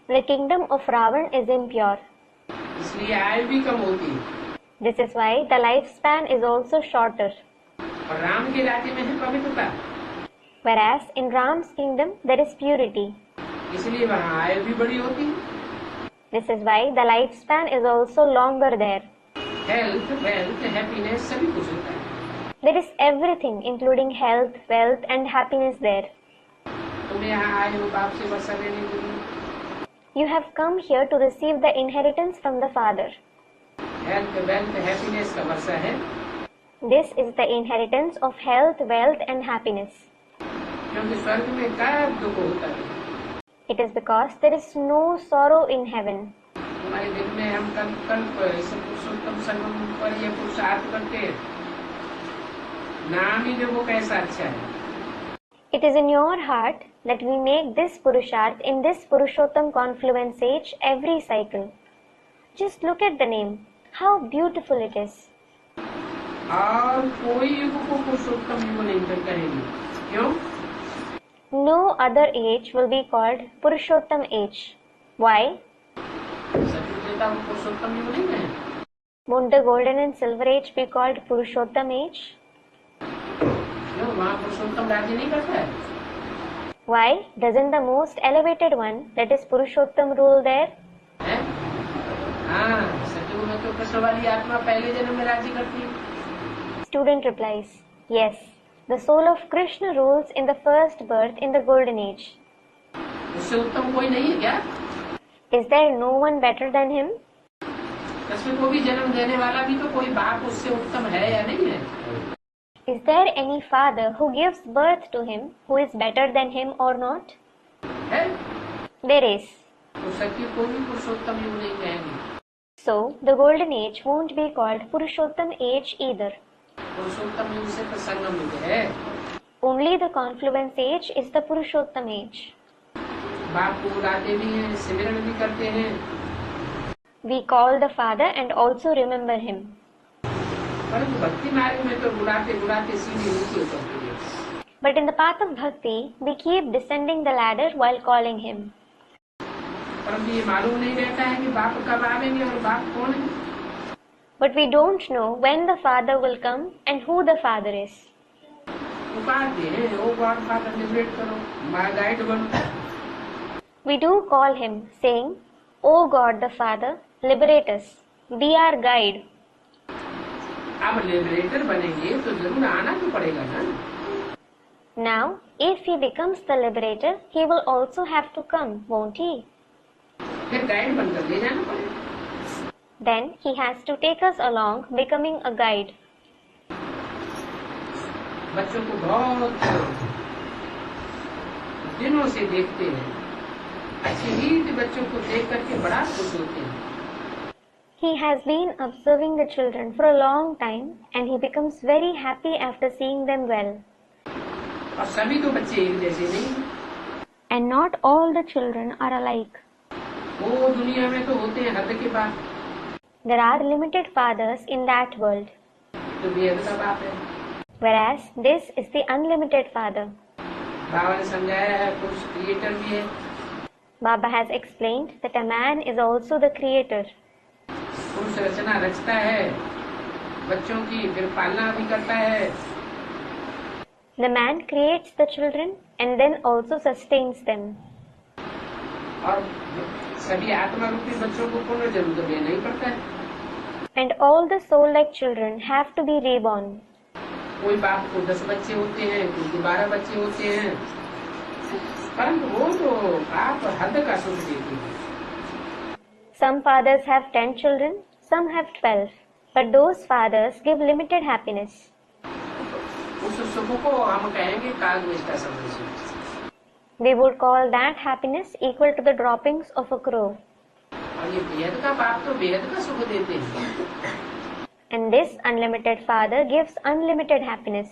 The kingdom of Ravan is impure. इसलिए आयु भी कम होती है। This is why the lifespan is also shorter. और राम के राज्य में है पवित्रता, Whereas in Ram's kingdom there is purity. इसलिए वहाँ आयु भी बड़ी होती है। This is why the lifespan is also longer there. Health, wealth, happiness सभी कुछ होता है। There is everything including health, wealth and happiness there. तुम यहाँ आए हो बाप से वर्षा लेने के लिए। You have come here to receive the inheritance from the Father. Health, wealth, happiness का वर्षा है, This is the inheritance of health, wealth and happiness. क्योंकि स्वर्ग में कब दुख होता है। It is because there is no sorrow in heaven. हमारे दिल में हम कल्प पुरुषोत्तम संगम पर ये पुरुषार्थ करते हैं, नाम ही देखो कैसा अच्छा है। It is in your heart that we make this Purusharth in this Purushottam confluence age every cycle. Just look at the name. How beautiful it is. और कोई युग को पुरुषोत्तम युग नहीं कहेंगे, क्यों? No other age will be called Purushottam age. Why? सत्युगता को पुरुषोत्तम युग नहीं है। Won't the golden and silver age be called Purushottam age? क्यों? वहाँ पुरुषोत्तम राज्य नहीं करता है। Why doesn't the most elevated one, that is Purushottam, rule there? है? हाँ, सत्युग में तो कृष्ण वाली आत्मा पहले जन्म में राज्य करती है। Student replies, yes, the soul of Krishna rules in the first birth in the golden age. उससे उत्तम कोई नहीं है क्या? Is there no one better than him? Krishna को भी जन्म देने वाला भी तो कोई बाप उससे उत्तम है या नहीं है? Is there any father who gives birth to him who is better than him or not? है? There is. तो सत्य को भी पुरुषोत्तम युग नहीं कहेंगे। So, the golden age won't be called Purushottam age either. पुरुषोत्तम युग से तो संगम युग है। Only the confluence age is the Purushottam age. बाप को बुलाते भी हैं, सिमरन भी करते हैं। We call the Father and also remember him. परंतु भक्ति मार्ग में तो बुलाते बुलाते सीढ़ी नीचे उतरती है। But in the path of bhakti, we keep descending the ladder while calling him. परंतु ये मालूम नहीं रहता है कि बाप कब आवेंगे और बाप कौन है। But we don't know when the Father will come and who the Father is. पुकारते हैं, ओ गॉड फादर लिबरेट करो, माय गाइड बनो। We do call him, saying, O God the Father, liberate us. Be our guide. अब liberator बनेंगे तो जरूर आना तो पड़ेगा ना। Now, if he becomes the liberator, he will also have to come, won't he? फिर गाइड बनकर ले जाना पड़ेगा। Then he has to take us along, becoming a guide. बच्चों को बहुत दिनों से देखते हैं अचीवीट बच्चों को देख करके बड़ा खुश होते हैं। He has been observing the children for a long time and he becomes very happy after seeing them well. और सभी तो बच्चे एक जैसे नहीं, And not all the children are alike. वो दुनिया में तो होते हैं हद के बाप, There are limited fathers in that world, तो बेहद का बाप है। whereas this is the unlimited father. बाबा ने समझाया है पुरुष क्रिएटर भी है, Baba has explained that a man is also the creator. पुरुष रचना रचता है बच्चों की, फिर पालना भी करता है। The man creates the children and then also sustains them. और सभी आत्मा रूपी बच्चों को पुनर्जन्म तो लेना ही पड़ता है। And all the soul-like children have to be reborn. कोई बाप को 10 बच्चे होते हैं, कोई को 12 बच्चे होते हैं, परंतु वो तो आप हद का सुख देते हैं। Some fathers have 10 children, some have 12, but those fathers give limited happiness. उस सुख को हम कहेंगे कागनिष्ठा समझ। We would call that happiness equal to the droppings of a crow. और ये बेहद का बाप तो बेहद का सुख देते हैं। And this unlimited father gives unlimited happiness.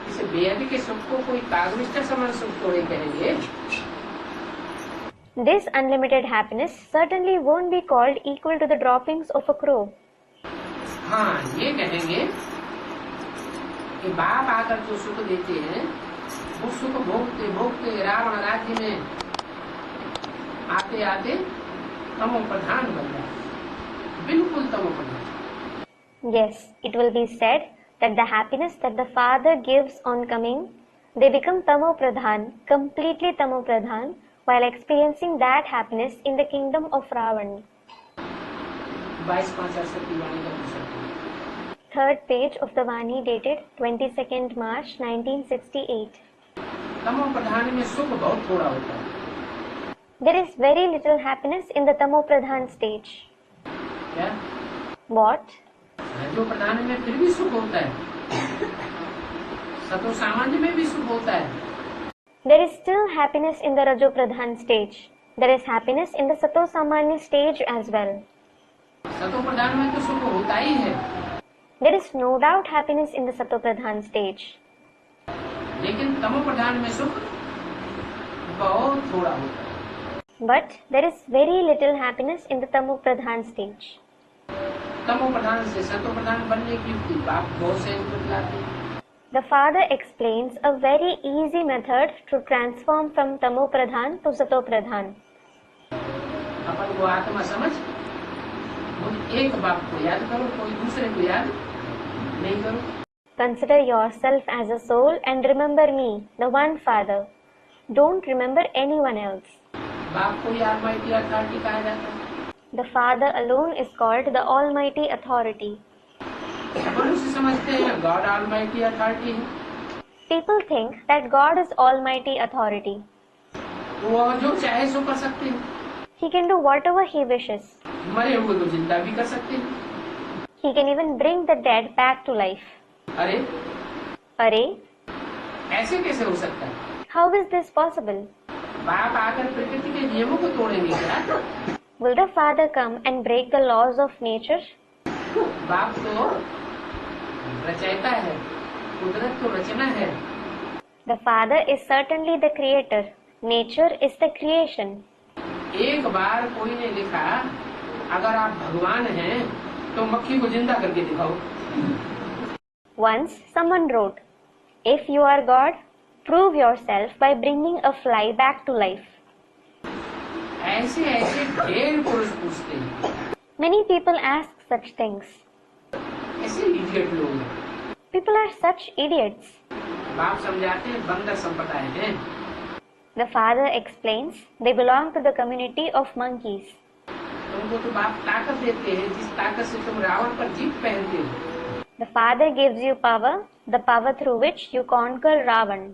इस बेहद के सुख को कोई कागनिष्ठा समझ सुख थोड़े कहेंगे। This unlimited happiness certainly won't be called equal to the droppings of a crow. हाँ, ये कहेंगे कि बाप आकर जो सुख देते हैं वो सुख भोगते भोगते रावण राज्य में आते आते तमो प्रधान बन जाए, बिल्कुल तमो प्रधान। Yes, it will be said that the happiness that the father gives on coming, they become tamo pradhan, completely tamo pradhan, while experiencing that happiness in the kingdom of Ravan. 22-5 की वाणी का पुस्तक। Third page of the Vani dated 22nd March 1968. तमो प्रधान में सुख बहुत थोड़ा होता है। There is very little happiness in the Tamo Pradhan stage. क्या? What? रजो प्रधान में फिर भी सुख होता है, सतो सामान्य में भी सुख होता है। There is still happiness in the Rajo Pradhan stage. There is happiness in the Sato Samanya stage as well. सतो प्रधान में तो सुख होता ही है, There is no doubt happiness in the Sato Pradhan stage. लेकिन तमो प्रधान में सुख बहुत थोड़ा होता है। But there is very little happiness in the Tamo Pradhan stage. तमो प्रधान से सतो प्रधान बनने की युक्ति बाप बहुत से बतलाते हैं। The father explains a very easy method to transform from Tamo Pradhan to Sato Pradhan. अपन को आत्मा समझ, एक बाप को याद करो, कोई दूसरे को याद नहीं करो। Consider yourself as a soul and remember me, the one Father. Don't remember anyone else. बाप को Almighty Authority कहा जाता है। The Father alone is called the Almighty Authority. मनुष्य समझते हैं God Almighty Authority है। People think that God is Almighty Authority. वो जो चाहे सो कर सकते हैं। He can do whatever he wishes. मरे हुए को जिंदा भी कर सकते हैं। He can even bring the dead back to life. अरे Arey, ऐसे कैसे हो सकता है? how is this possible? बाप आकर प्रकृति के नियमों को तोड़ेंगे क्या? Will the Father come and break the laws of nature? बाप तो रचयिता है, कुदरत तो रचना है। The Father is certainly the creator. Nature is the creation. एक बार कोई ने लिखा, अगर आप भगवान हैं तो मक्खी को जिंदा करके दिखाओ। Once someone wrote, if you are God, prove yourself by bringing a fly back to life. ऐसे ऐसे ढेर पुरुष पूछते हैं। Many people ask such things. ऐसे इडियट लोग हैं। People are such idiots. बाप समझाते हैं बंदर संप्रदाय हैं। The Father explains they belong to the community of monkeys. तुमको तो बाप ताकत देते हैं, जिस ताकत से तुम रावण पर जीत पहनते हो। The Father gives you power, the power through which you conquer Ravan.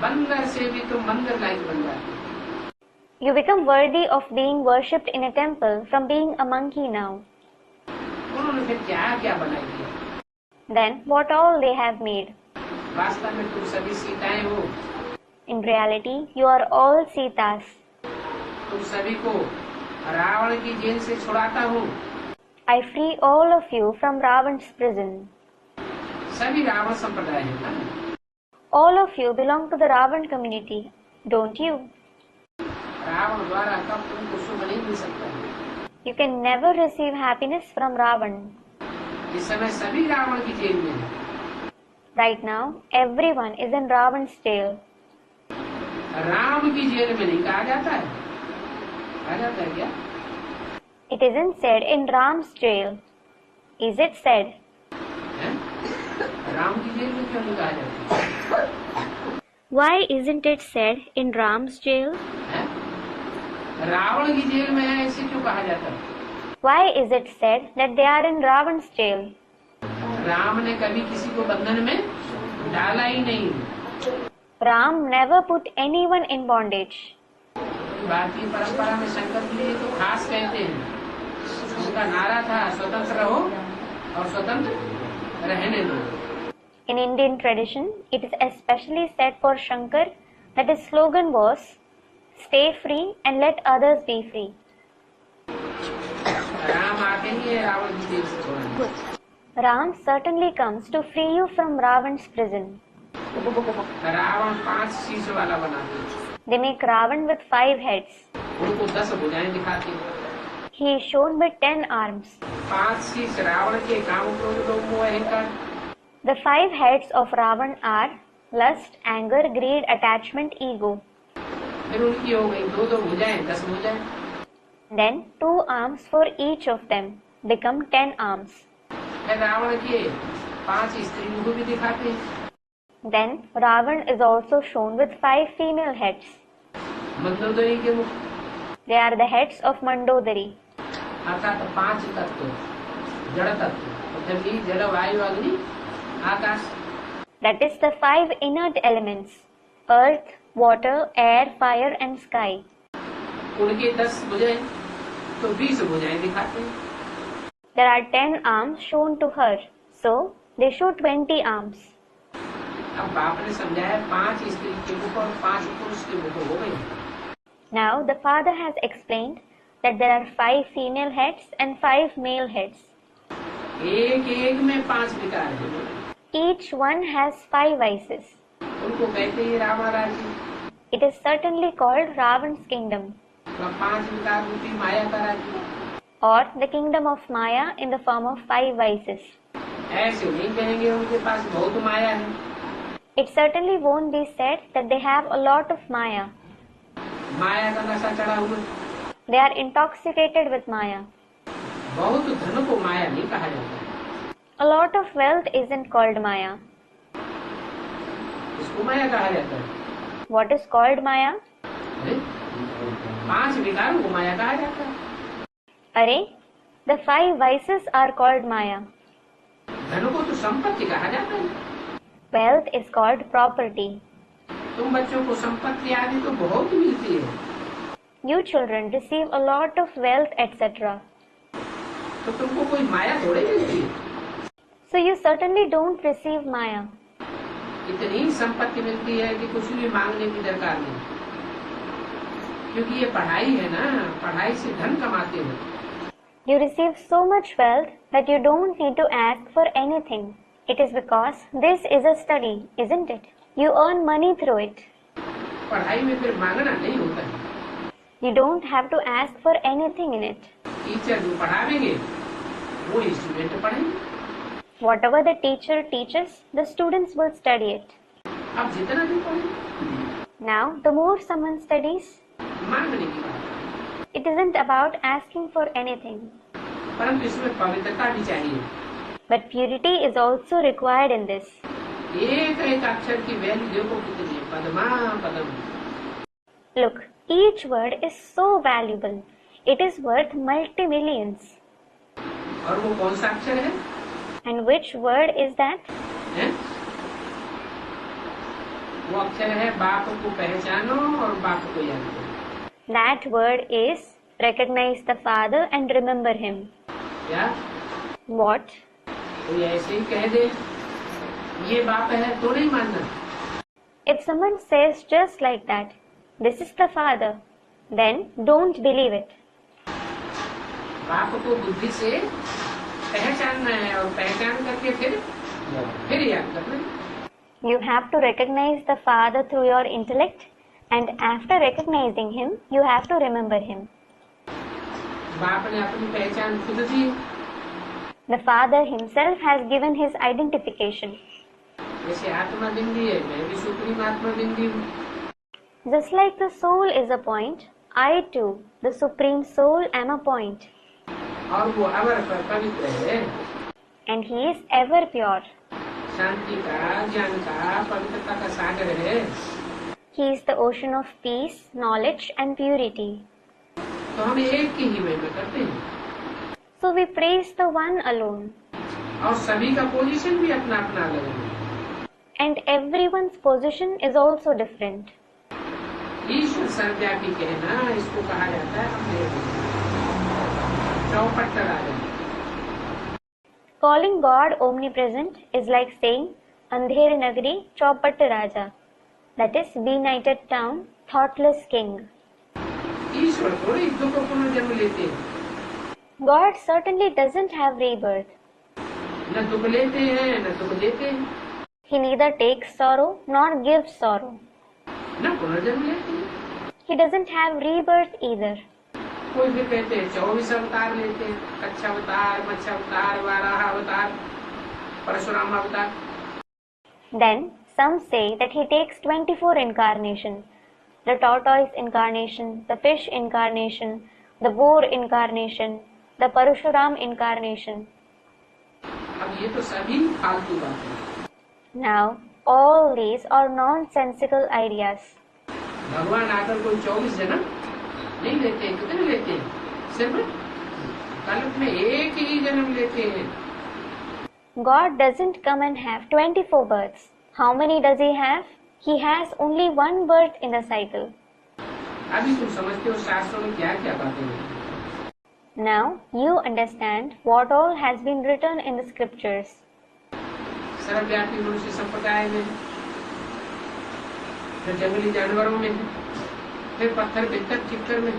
बंदर से भी तुम मंदिर लायक बन जाते हो। You become worthy of being worshipped in a temple from being a monkey now. उन्होंने फिर क्या क्या बनाई दिया? Then what all they have made. वास्तव में तुम सभी सीताएं हो। In reality, you are all Sitas. तुम सभी को रावण की जेल से छुड़ाता हूँ। I free all of you from Ravan's prison. सभी रावण संप्रदाय है ना। All of you belong to the Ravan community, don't you? Ravan द्वारा कब तुमको सुख नहीं मिल सकता है। You can never receive happiness from Ravan. इस समय सभी रावण की जेल में है। Right now, everyone is in Ravan's jail. Ram की जेल में नहीं कहा जाता है। कहा जाता है क्या? It isn't said in Ram's jail. Is it said? है? राम की जेल में क्यों नहीं कहा जाता? Why isn't it said in Ram's jail? है? रावण की जेल में है ऐसे क्यों कहा जाता है? Why is it said that they are in Ravan's jail? Ram ने कभी किसी को बंधन में डाला ही नहीं। Ram never put anyone in bondage. भारतीय परंपरा में शंकर जी तो खास कहते हैं, उनका नारा था स्वतंत्र रहो और स्वतंत्र रहने दो। In Indian tradition, it is especially said for Shankar that his slogan was, "Stay free and let others be free." Ram आते ही रावण की जेल से छोड़ा। Ram certainly comes to free you from Ravan's prison. Ravan 5 शीश वाला बनाते हैं। They make Ravan with 5 heads. उनको 10 भुजाएं दिखाते हैं। He is shown with 10 arms. 5 शीश रावण के काम क्रोध मोह अहंकार। The 5 heads of Ravan are lust, anger, greed, attachment, ego. फिर उनकी हो गई 2-2 भुजाएं, 10 भुजाएं। Then 2 arms for each of them become 10 arms. फिर रावण के 5 स्त्री मुख भी दिखाते हैं। Then Ravan is also shown with 5 female heads. Mandodari के मुख। They are the heads of Mandodari. अर्थात 5 तत्व, जड़ तत्व, पृथ्वी, जल, वायु, अग्नि, आकाश। That is the 5 inert elements: earth, water, air, fire and sky. उनके 10 भुजाएं तो 20 भुजाएं दिखाते हैं। There are 10 arms shown to her, so they show 20 arms. अब बाप ने समझाया 5 स्त्री के मुख और 5 पुरुष के मुख हो गए। Now the father has explained that there are 5 female heads and 5 male heads. एक में 5 विकार है। Each one has 5 vices. उनको कहते हैं रावण राज्य। It is certainly called Ravan's kingdom, तो 5 विकार रूपी माया का राज्य। or the kingdom of Maya in the form of 5 vices. ऐसे नहीं कहेंगे उनके पास बहुत माया है। It certainly won't be said that they have a lot of Maya. माया का नशा चढ़ा हुआ। They are intoxicated with Maya. बहुत धन को माया नहीं कहा जाता। A lot of wealth isn't called Maya. इसको माया कहा जाता है। What is called Maya? 5 विकारों को माया कहा जाता है। Arey, the 5 vices are called Maya. धन को तो संपत्ति कहा जाता है। Wealth is called property. तुम बच्चों को संपत्ति आदि तो बहुत मिलती है। You children receive a lot of wealth, etc. तो तुमको कोई माया थोड़ी मिलती है। So you certainly don't receive Maya. इतनी संपत्ति मिलती है कि कुछ भी मांगने की दरकार नहीं, क्योंकि ये पढ़ाई है ना, पढ़ाई से धन कमाते हो। You receive so much wealth that you don't need to ask for anything. It is because this is a study, isn't it? You earn money through it. पढ़ाई में फिर मांगना नहीं होता है। You don't have to ask for anything in it. Teacher जो पढ़ावेंगे वो student पढ़ेंगे। Whatever the teacher teaches, the students will study it. अब जितना भी पढ़े। Now, the more someone studies, मांगने की बात। it isn't about asking for anything. परंतु इसमें पवित्रता भी चाहिए। But purity is also required in this. एक अक्षर की वैल्यू देखो कितनी है, पद्मा पदम। Look, each word is so valuable. It is worth multi-millions. और वो कौन सा अक्षर है? And which word is that? है? वो अक्षर है बाप को पहचानो और बाप को याद करो। That word is recognize the father and remember him. क्या? What? कोई ऐसे ही कह दे ये बाप है तो नहीं मानना। If someone says just like that, this is the father, then don't believe it. पाप को बुद्धि से पहचानना है और पहचान करके फिर याद करना है। You have to recognize the Father through your intellect, and after recognizing him, you have to remember him. बाप ने अपनी पहचान खुद दी। The Father himself has given his identification. जैसे आत्मा बिंदी है, मैं भी सुप्रीम आत्मा बिंदी हूँ। Just like the soul is a point, I too, the Supreme Soul, am a point. और वो अवर पवित्र है। And he is ever pure. शांति का, ज्ञान का, पवित्रता का सागर है। He is the ocean of peace, knowledge and purity. तो हम एक की ही महिमा करते हैं। So we praise the one alone. और सभी का पोजीशन भी अपना अपना अलग है। And everyone's position is also different. ईश्वर सर्वव्यापी कहना इसको कहा जाता है अपने चौपट राजा। Calling God omnipresent is like saying Andher Nagari Chaupat Raja, that is benighted town, thoughtless king. ईश्वर थोड़ी दुख को पुनर्जन्म लेते हैं। God certainly doesn't have rebirth. न दुख लेते हैं न दुख देते हैं। He neither takes sorrow nor gives sorrow. न पुनर्जन्म लेते हैं। He doesn't have rebirth either. कोई भी कहते हैं 24 अवतार लेते हैं, कच्छ अवतार, मत्स्य अवतार, वाराह अवतार, परशुराम अवतार। Then some say that he takes 24 incarnations, the tortoise incarnation, the fish incarnation, the boar incarnation, the Parashuram incarnation. अब ये तो सभी फालतू बातें हैं। Now all these are nonsensical ideas. भगवान आकर कोई 24 जन्म नहीं लेते हैं। कितने लेते हैं? सिर्फ कल्प में एक ही जन्म लेते हैं। God doesn't come and have 24 births. How many does he have? He has only one birth in the cycle. अभी तुम समझते हो शास्त्रों में क्या क्या बातें हैं। Now you understand what all has been written in the scriptures. सर्वव्यापी मनुष्य संप्रदाय में, फिर जंगली जानवरों में, फिर पत्थर पित्तर चित्तर में।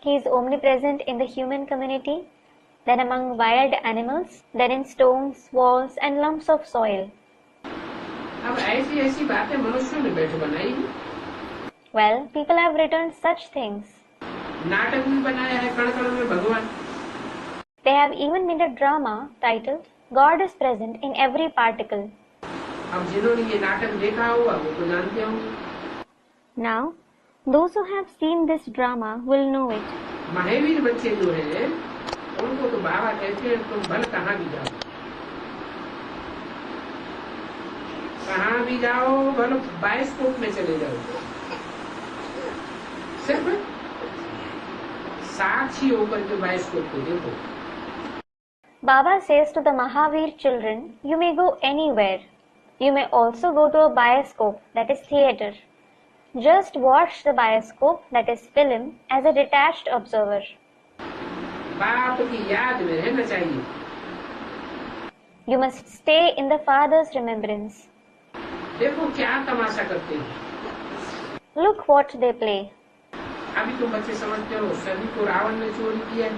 He is omnipresent in the human community, then among wild animals, then in stones, walls and lumps of soil. अब ऐसी ऐसी बातें मनुष्यों ने बैठ बनाई है। Well, people have written such things. नाटक भी बनाया है कण कण में भगवान। They have even made a drama titled God is present in every particle. अब जिन्होंने ये नाटक देखा होगा वो तो जानते होंगे। Now, those who have seen this drama will know it. Mahavir बच्चे जो है उनको तो बाबा कहते हैं तुम भल कहाँ भी जाओ, कहाँ भी जाओ, भल बायोस्कोप में चले जाओ, सिर्फ साक्षी होकर के बायोस्कोप को देखो। Baba says to the Mahavir children, you may go anywhere. You may also go to a bioscope, that is theater. Just watch the bioscope, that is film, as a detached observer. बाप की याद में रहना चाहिए। You must stay in the Father's remembrance. देखो क्या तमाशा करते हैं। Look what they play. अभी तुम बच्चे समझते हो सभी को रावण ने चोरी किया।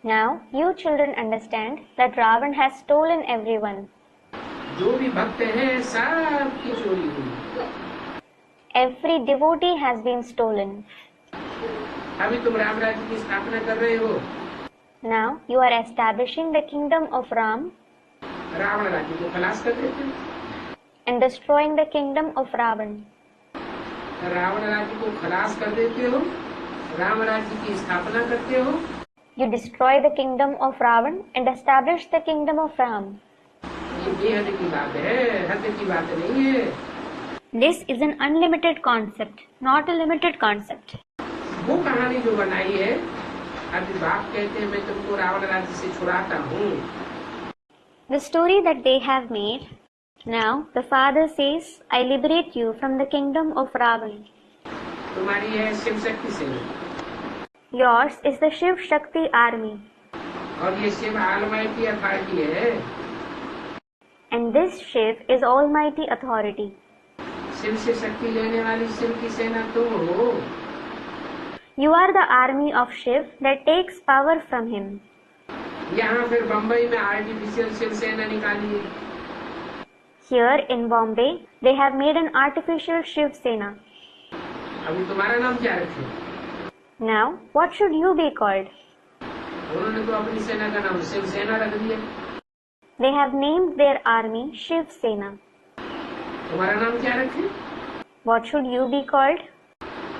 Now you children understand that Ravan has stolen everyone. जो भी भक्त हैं सब की चोरी हुई। Every devotee has been stolen. अभी तुम राम राज्य की स्थापना कर रहे हो। Now you are establishing the kingdom of Ram Ravan राज्य को खलास कर देते हो। and destroying the kingdom of Ravan. Ravan राज्य को खलास कर देते हो, राम राज्य की स्थापना करते हो। You destroy the kingdom of Ravan and establish the kingdom of Ram. ये बेहद की बात है, हद की बात नहीं है। This is an unlimited concept, not a limited concept. वो कहानी जो बनाई है, अभी बाप कहते हैं मैं तुमको रावण राज्य से छुड़ाता हूँ। The story that they have made, now the Father says, I liberate you from the kingdom of Ravan. तुम्हारी है शिव शक्ति से। Yours is the Shiv Shakti army. और ये शिव ऑलमाइटी अथॉरिटी है। And this Shiv is Almighty authority. Shiv से शक्ति लेने वाली शिव की सेना तुम हो। You are the army of Shiv that takes power from him. यहाँ फिर बम्बई में आर्टिफिशियल शिवसेना निकाली है। Here in Bombay, they have made an artificial Shiv Sena. अभी तुम्हारा नाम क्या रखे? Now, what should you be called? उन्होंने तो अपनी सेना का नाम शिवसेना रख दिया। They have named their army Shiv Sena. तुम्हारा नाम क्या रखे? What should you be called?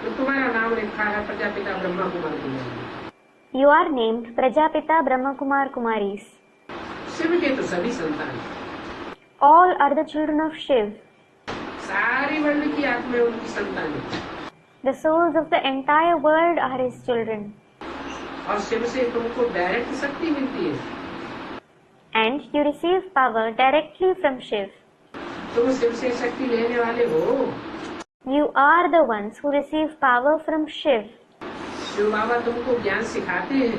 तो तुम्हारा नाम लिखा है प्रजापिता ब्रह्मा कुमार कुमारी। You are named Prajapita Brahma Kumar Kumaris. Shiv के तो सभी संतान हैं। All are the children of Shiv. सारी वर्ल्ड की आत्माएं उनकी संतान है। The souls of the entire world are his children. और शिव से तुमको डायरेक्ट शक्ति मिलती है। And you receive power directly from Shiv. तुम शिव से शक्ति लेने वाले हो। You are the ones who receive power from Shiv. Shiv बाबा तुमको ज्ञान सिखाते हैं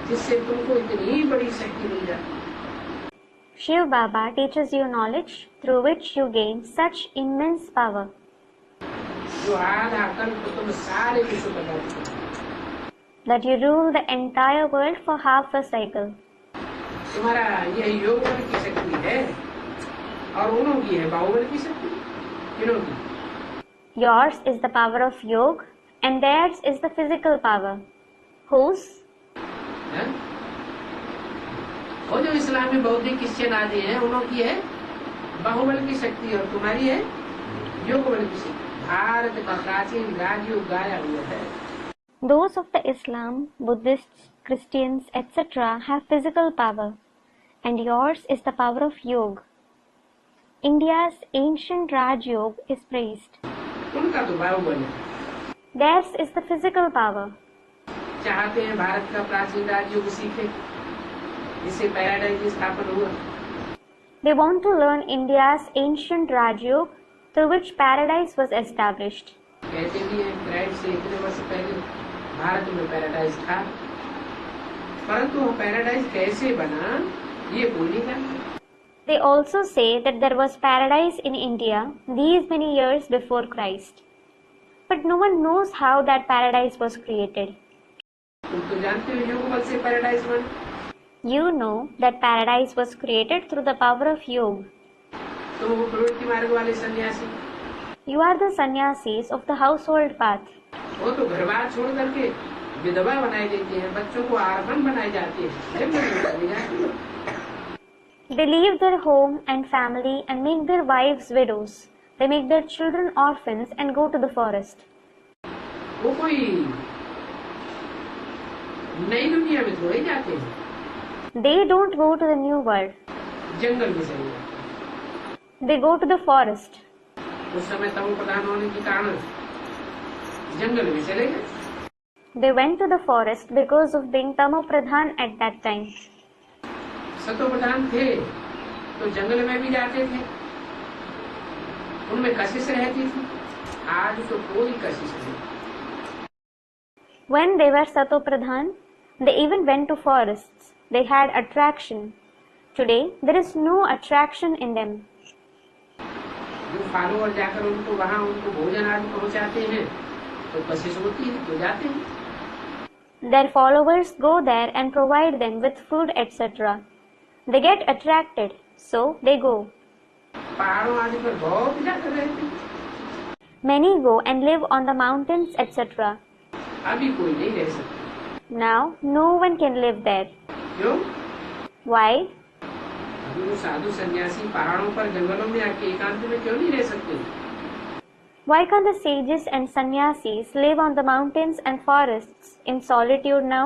जिससे तुमको इतनी बड़ी शक्ति मिल जाती। Shiv Baba teaches you knowledge through which you gain such immense power. जो आधा कल्प तुम सारे विश्व पर रहते हो। That you rule the entire world for half a cycle. तुम्हारा यह योग बल की शक्ति है और उन्हों की है बाहुबल की शक्ति। किन्हों की? Yours is the power of yoga and theirs is the physical power. Whose? है? और जो इस्लामी बौद्धिक क्रिश्चियन आदि हैं उन्हों की है बाहुबल की शक्ति और तुम्हारी है योग बल की शक्ति। भारत का प्राचीन राजयोग गाया हुआ है। Those of the Islam, Buddhists, Christians, etc. have physical power, and yours is the power of yoga. India's ancient Raj Yoga is praised. उनका तो बाहुबल है। Theirs is the physical power. चाहते हैं भारत का प्राचीन राजयोग सीखे, इससे पैराडाइज स्थापन हुआ। They want to learn India's ancient Raj Yoga, through which paradise was established. कहते भी हैं क्राइस्ट से इतने वर्ष पहले भारत में पैराडाइज था, परंतु वो पैराडाइज कैसे बना ये कोई नहीं जानता। They also say that there was paradise in India these many years before Christ. But no one knows how that paradise was created. तुम तो जानते हो योग बल से पैराडाइज बना। You know that paradise was created through the power of yoga. तुम वो प्रवृत्ति मार्ग वाले सन्यासी। You are the sannyasis of the household path. वो तो घर बार छोड़ करके विधवा बनाई देती हैं, बच्चों को आर्फन बनाई जाती है। They leave their home and family and make their wives widows. They make their children orphans and go to the forest. वो कोई नई दुनिया में थोड़े जाते हैं। They don't go to the new world. जंगल में चले जाते। They go to the forest. उस समय तमो प्रधान होने के कारण जंगल में चले गए। They went to the forest because of being Tamo Pradhan at that time. सतो प्रधान थे तो जंगल में भी जाते थे, उनमें कशिश रहती थी। आज तो कोई कशिश नहीं। When they were Sato Pradhan, they even went to forests. They had attraction. Today, there is no attraction in them. जो फॉलोअर जाकर उनको वहाँ उनको भोजन आदि पहुँचाते हैं तो कशिश होती है तो जाते हैं। Their followers go there and provide them with food, etc. They get attracted, so they go. पहाड़ों आदि पर बहुत जाकर रहते हैं। Many go and live on the mountains, etc. अभी कोई नहीं रह सकता। Now, no one can live there. क्यों? Why? अभी वो साधु सन्यासी पहाड़ों पर जंगलों में आके एकांत में क्यों नहीं रह सकते? Why can't the sages and sannyasis live on the mountains and forests in solitude now?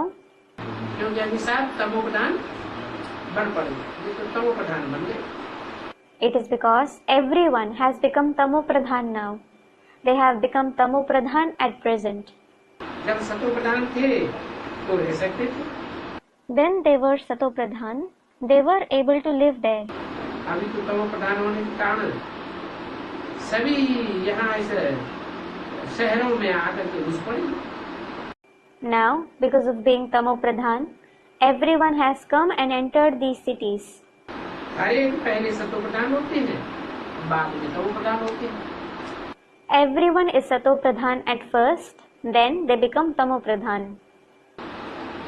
क्योंकि अभी साथ तमो प्रधान बन पड़े, ये तो तमो प्रधान बन गए। It is because everyone has become Tamo Pradhan now. They have become Tamo Pradhan at present. जब सतो प्रधान थे तो रह सकते थे। When they were Sato Pradhan, they were able to live there. अभी तो तमो प्रधान होने के कारण सभी यहाँ इस शहरों में आकर के घुस पड़े। Now, because of being Tamo Pradhan, everyone has come and entered these cities. हर एक पहले सतो प्रधान होते हैं, बाद में तमो प्रधान होते हैं। Everyone is Sato Pradhan at first, then they become tamo pradhan.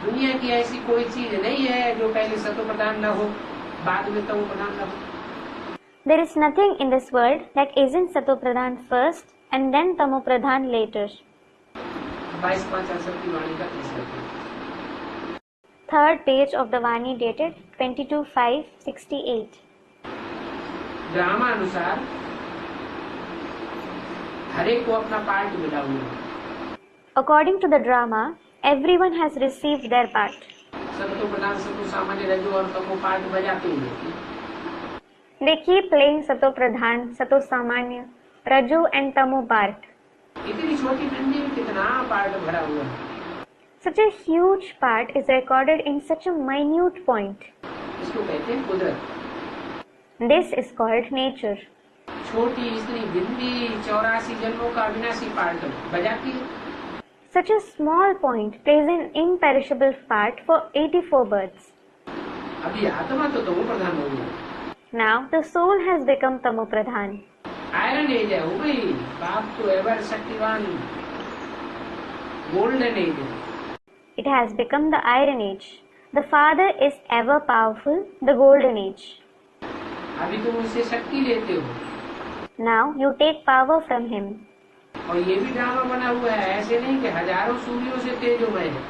दुनिया की ऐसी कोई चीज नहीं है जो पहले सतो प्रधान न हो, बाद में तमो प्रधान न हो। There is nothing in this world that isn't sato pradhan first and then tamo pradhan later. 22/5/68 की वाणी का तीसरा page. Third page of the Vani dated 22/5/68. Drama अनुसार हर एक को अपना पार्ट मिला हुआ है। According to the drama, everyone has received their part. सतो प्रधान सतो सामान्य रजो और तमो पार्ट बजाते ही रहते। They keep playing sato pradhan, sato samanya, raju and tamo part. इतनी छोटी डंडी में कितना पार्ट भरा हुआ है। Such a huge part is recorded in such a minute point. इसको कहते हैं कुदरत। This is called nature. छोटी इतनी बिंदी 84 जन्मों का अविनाशी पार्ट बजाती है। Such a small point plays an imperishable part for 84 birds. अभी आत्मा तो तमो प्रधान हो गया। Now the soul has become tamo pradhan. Iron age है हो गई। बाप तो एवर शक्तिवान गोल्डन एज है। It has become the iron age. The Father is ever powerful, the golden age. अभी तुम उससे शक्ति लेते हो। Now you take power from him. और ये भी ड्रामा बना हुआ है, ऐसे नहीं कि हजारों सूर्यों से तेजोमय है।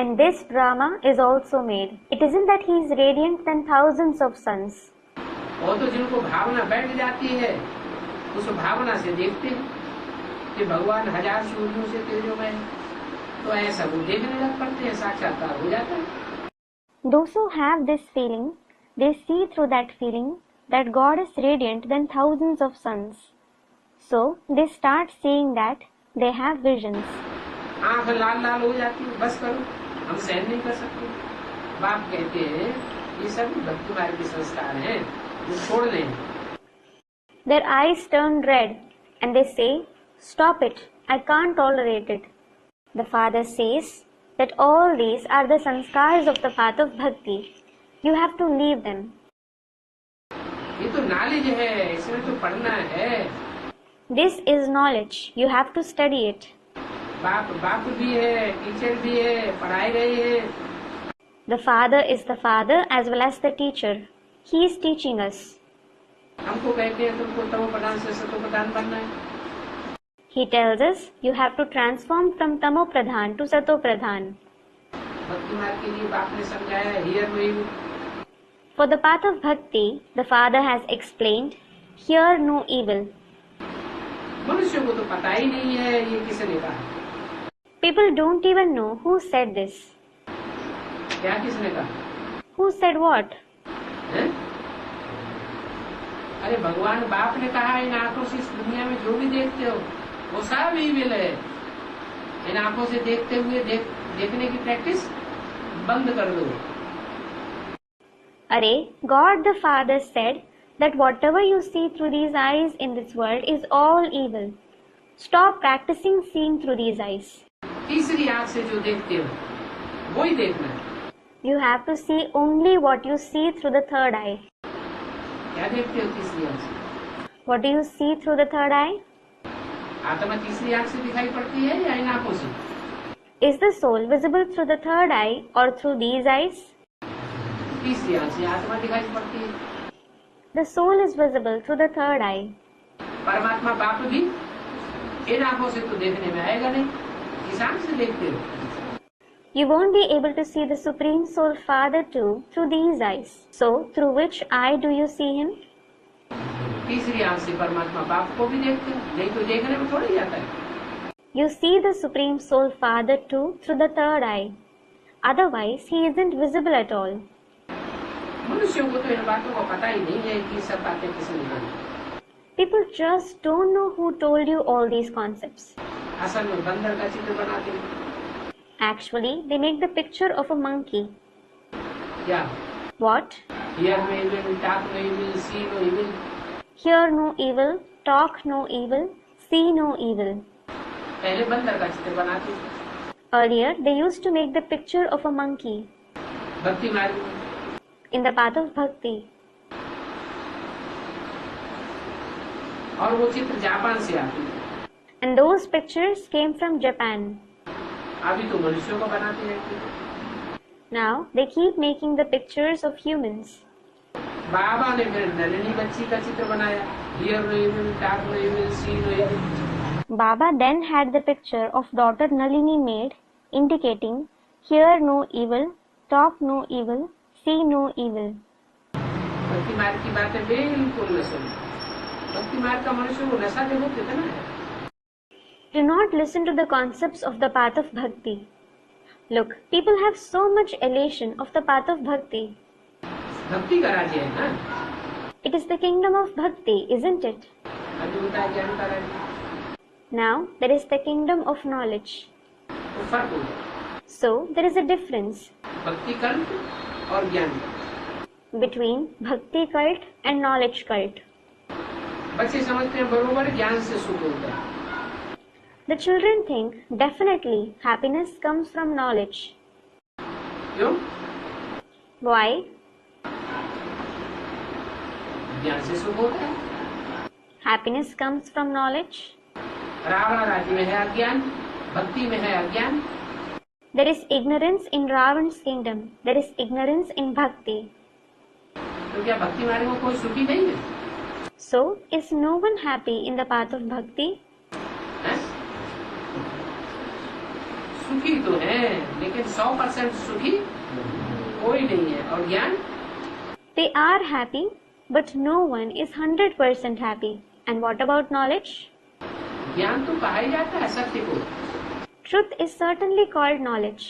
And this drama is also made. It isn't that he is radiant than thousands of suns. और तो जिनको भावना बैठ जाती है उस भावना से देखते हैं कि भगवान हजार सूर्यों से तेजोमय है, तो ऐसा वो देखने लग पड़ते हैं, साक्षात्कार हो जाता है। Those who have this feeling, they see through that feeling that God is radiant than thousands of suns. So they start seeing that they have visions. आंख लाल लाल हो जाती है, बस करो, हम सहन नहीं कर सकते। बाप कहते हैं ये सब भक्ति मार्ग के संस्कार हैं, जो छोड़ दें। Their eyes turn red and they say, "Stop it, I can't tolerate it." The Father says that all these are the sanskars of the path of bhakti. You have to leave them. ये तो knowledge है, इसमें तो पढ़ना है। This is knowledge. You have to study it. बाप भी है, टीचर भी है, पढ़ाए गए हैं। The Father is the Father as well as the teacher. He is teaching us. हमको कहते हैं तुमको तमो प्रधान से सतो प्रधान बनना है। He tells us you have to transform from tamo pradhan to sato pradhan. भक्ति मार्ग के लिए बाप ने समझाया hear no evil. For the path of bhakti, the Father has explained, "Hear no evil." मनुष्यों को तो पता ही नहीं है ये किसने कहा। People don't even know who said this. क्या किसने कहा? Who said what? है? अरे भगवान बाप ने कहा इन आंखों से इस दुनिया में जो भी देखते हो वो सब इविल है। इन आंखों से देखते हुए देखने की प्रैक्टिस बंद कर दो। Arey, God the Father said that whatever you see through these eyes in this world is all evil. Stop practicing seeing through these eyes. तीसरी आंख से जो देखते हो वही देखना है। You have to see only what you see through the third eye. क्या देखते हो तीसरी आंख से? What do you see through the third eye? आत्मा तीसरी आंख से दिखाई पड़ती है या इन आंखों से? Is the soul visible through the third eye or through these eyes? तीसरी आंख से आत्मा दिखाई पड़ती है। The soul is visible through the third eye. परमात्मा बाप भी इन आंखों से तो देखने में आएगा नहीं, इस आंख से देखते हो। You won't be able to see the Supreme Soul Father too through these eyes. So, through which eye do you see Him? तीसरी आंख से परमात्मा बाप को भी देखते हो, नहीं तो देखने में थोड़ी जाता है। You see the Supreme Soul Father too through the third eye. Otherwise, He isn't visible at all. मनुष्यों को तो इन बातों का पता ही नहीं है कि सब बातें किसने कही। People just don't know who told you all these concepts. असल में बंदर का चित्र बनाते हैं। Actually, they make the picture of a monkey. क्या? What? Hear no evil, talk no evil, see no evil. Hear no evil, talk no evil, see no evil. पहले बंदर का चित्र बनाते थे। Earlier, they used to make the picture of a monkey भक्ति मार्ग में in the path of bhakti. और वो चित्र जापान से आते थे। And those pictures came from Japan. अभी तो मनुष्यों को बनाते रहते हैं। Now they keep making the pictures of humans. बाबा ने फिर नलिनी बच्ची का चित्र बनाया, hear no evil, talk no evil, see no evil. Baba then had the picture of daughter Nalini made, indicating hear no evil, talk no evil, see no evil. भक्ति मार्ग की बातें बिल्कुल न सुनो। भक्ति मार्ग का मनुष्य को नशा देखो कितना है। Do not listen to the concepts of the path of bhakti. Look, people have so much elation of the path of bhakti. भक्ति का राज्य है ना। It is the kingdom of bhakti, isn't it? अभी होता है ज्ञान का राज्य। Now there is the kingdom of knowledge. तो फर्क हो गया। So there is a difference भक्ति कल्ट और ज्ञान cult. between bhakti cult and knowledge cult. बच्चे समझते हैं बरोबर ज्ञान से सुख होता है। The children think definitely happiness comes from knowledge. क्यों? Why? ज्ञान से सुख होता है। Happiness comes from knowledge. Ravan राज्य में है अज्ञान, भक्ति में है अज्ञान। There is ignorance in Ravan's kingdom. There is ignorance in bhakti. तो क्या भक्ति मार्ग में कोई सुखी नहीं है? So is no one happy in the path of bhakti? है? सुखी तो है, लेकिन 100% सुखी कोई नहीं है। और ज्ञान? They are happy, but no one is 100% happy. And what about knowledge? ज्ञान तो कहा ही जाता है सत्य को। Truth is certainly called knowledge.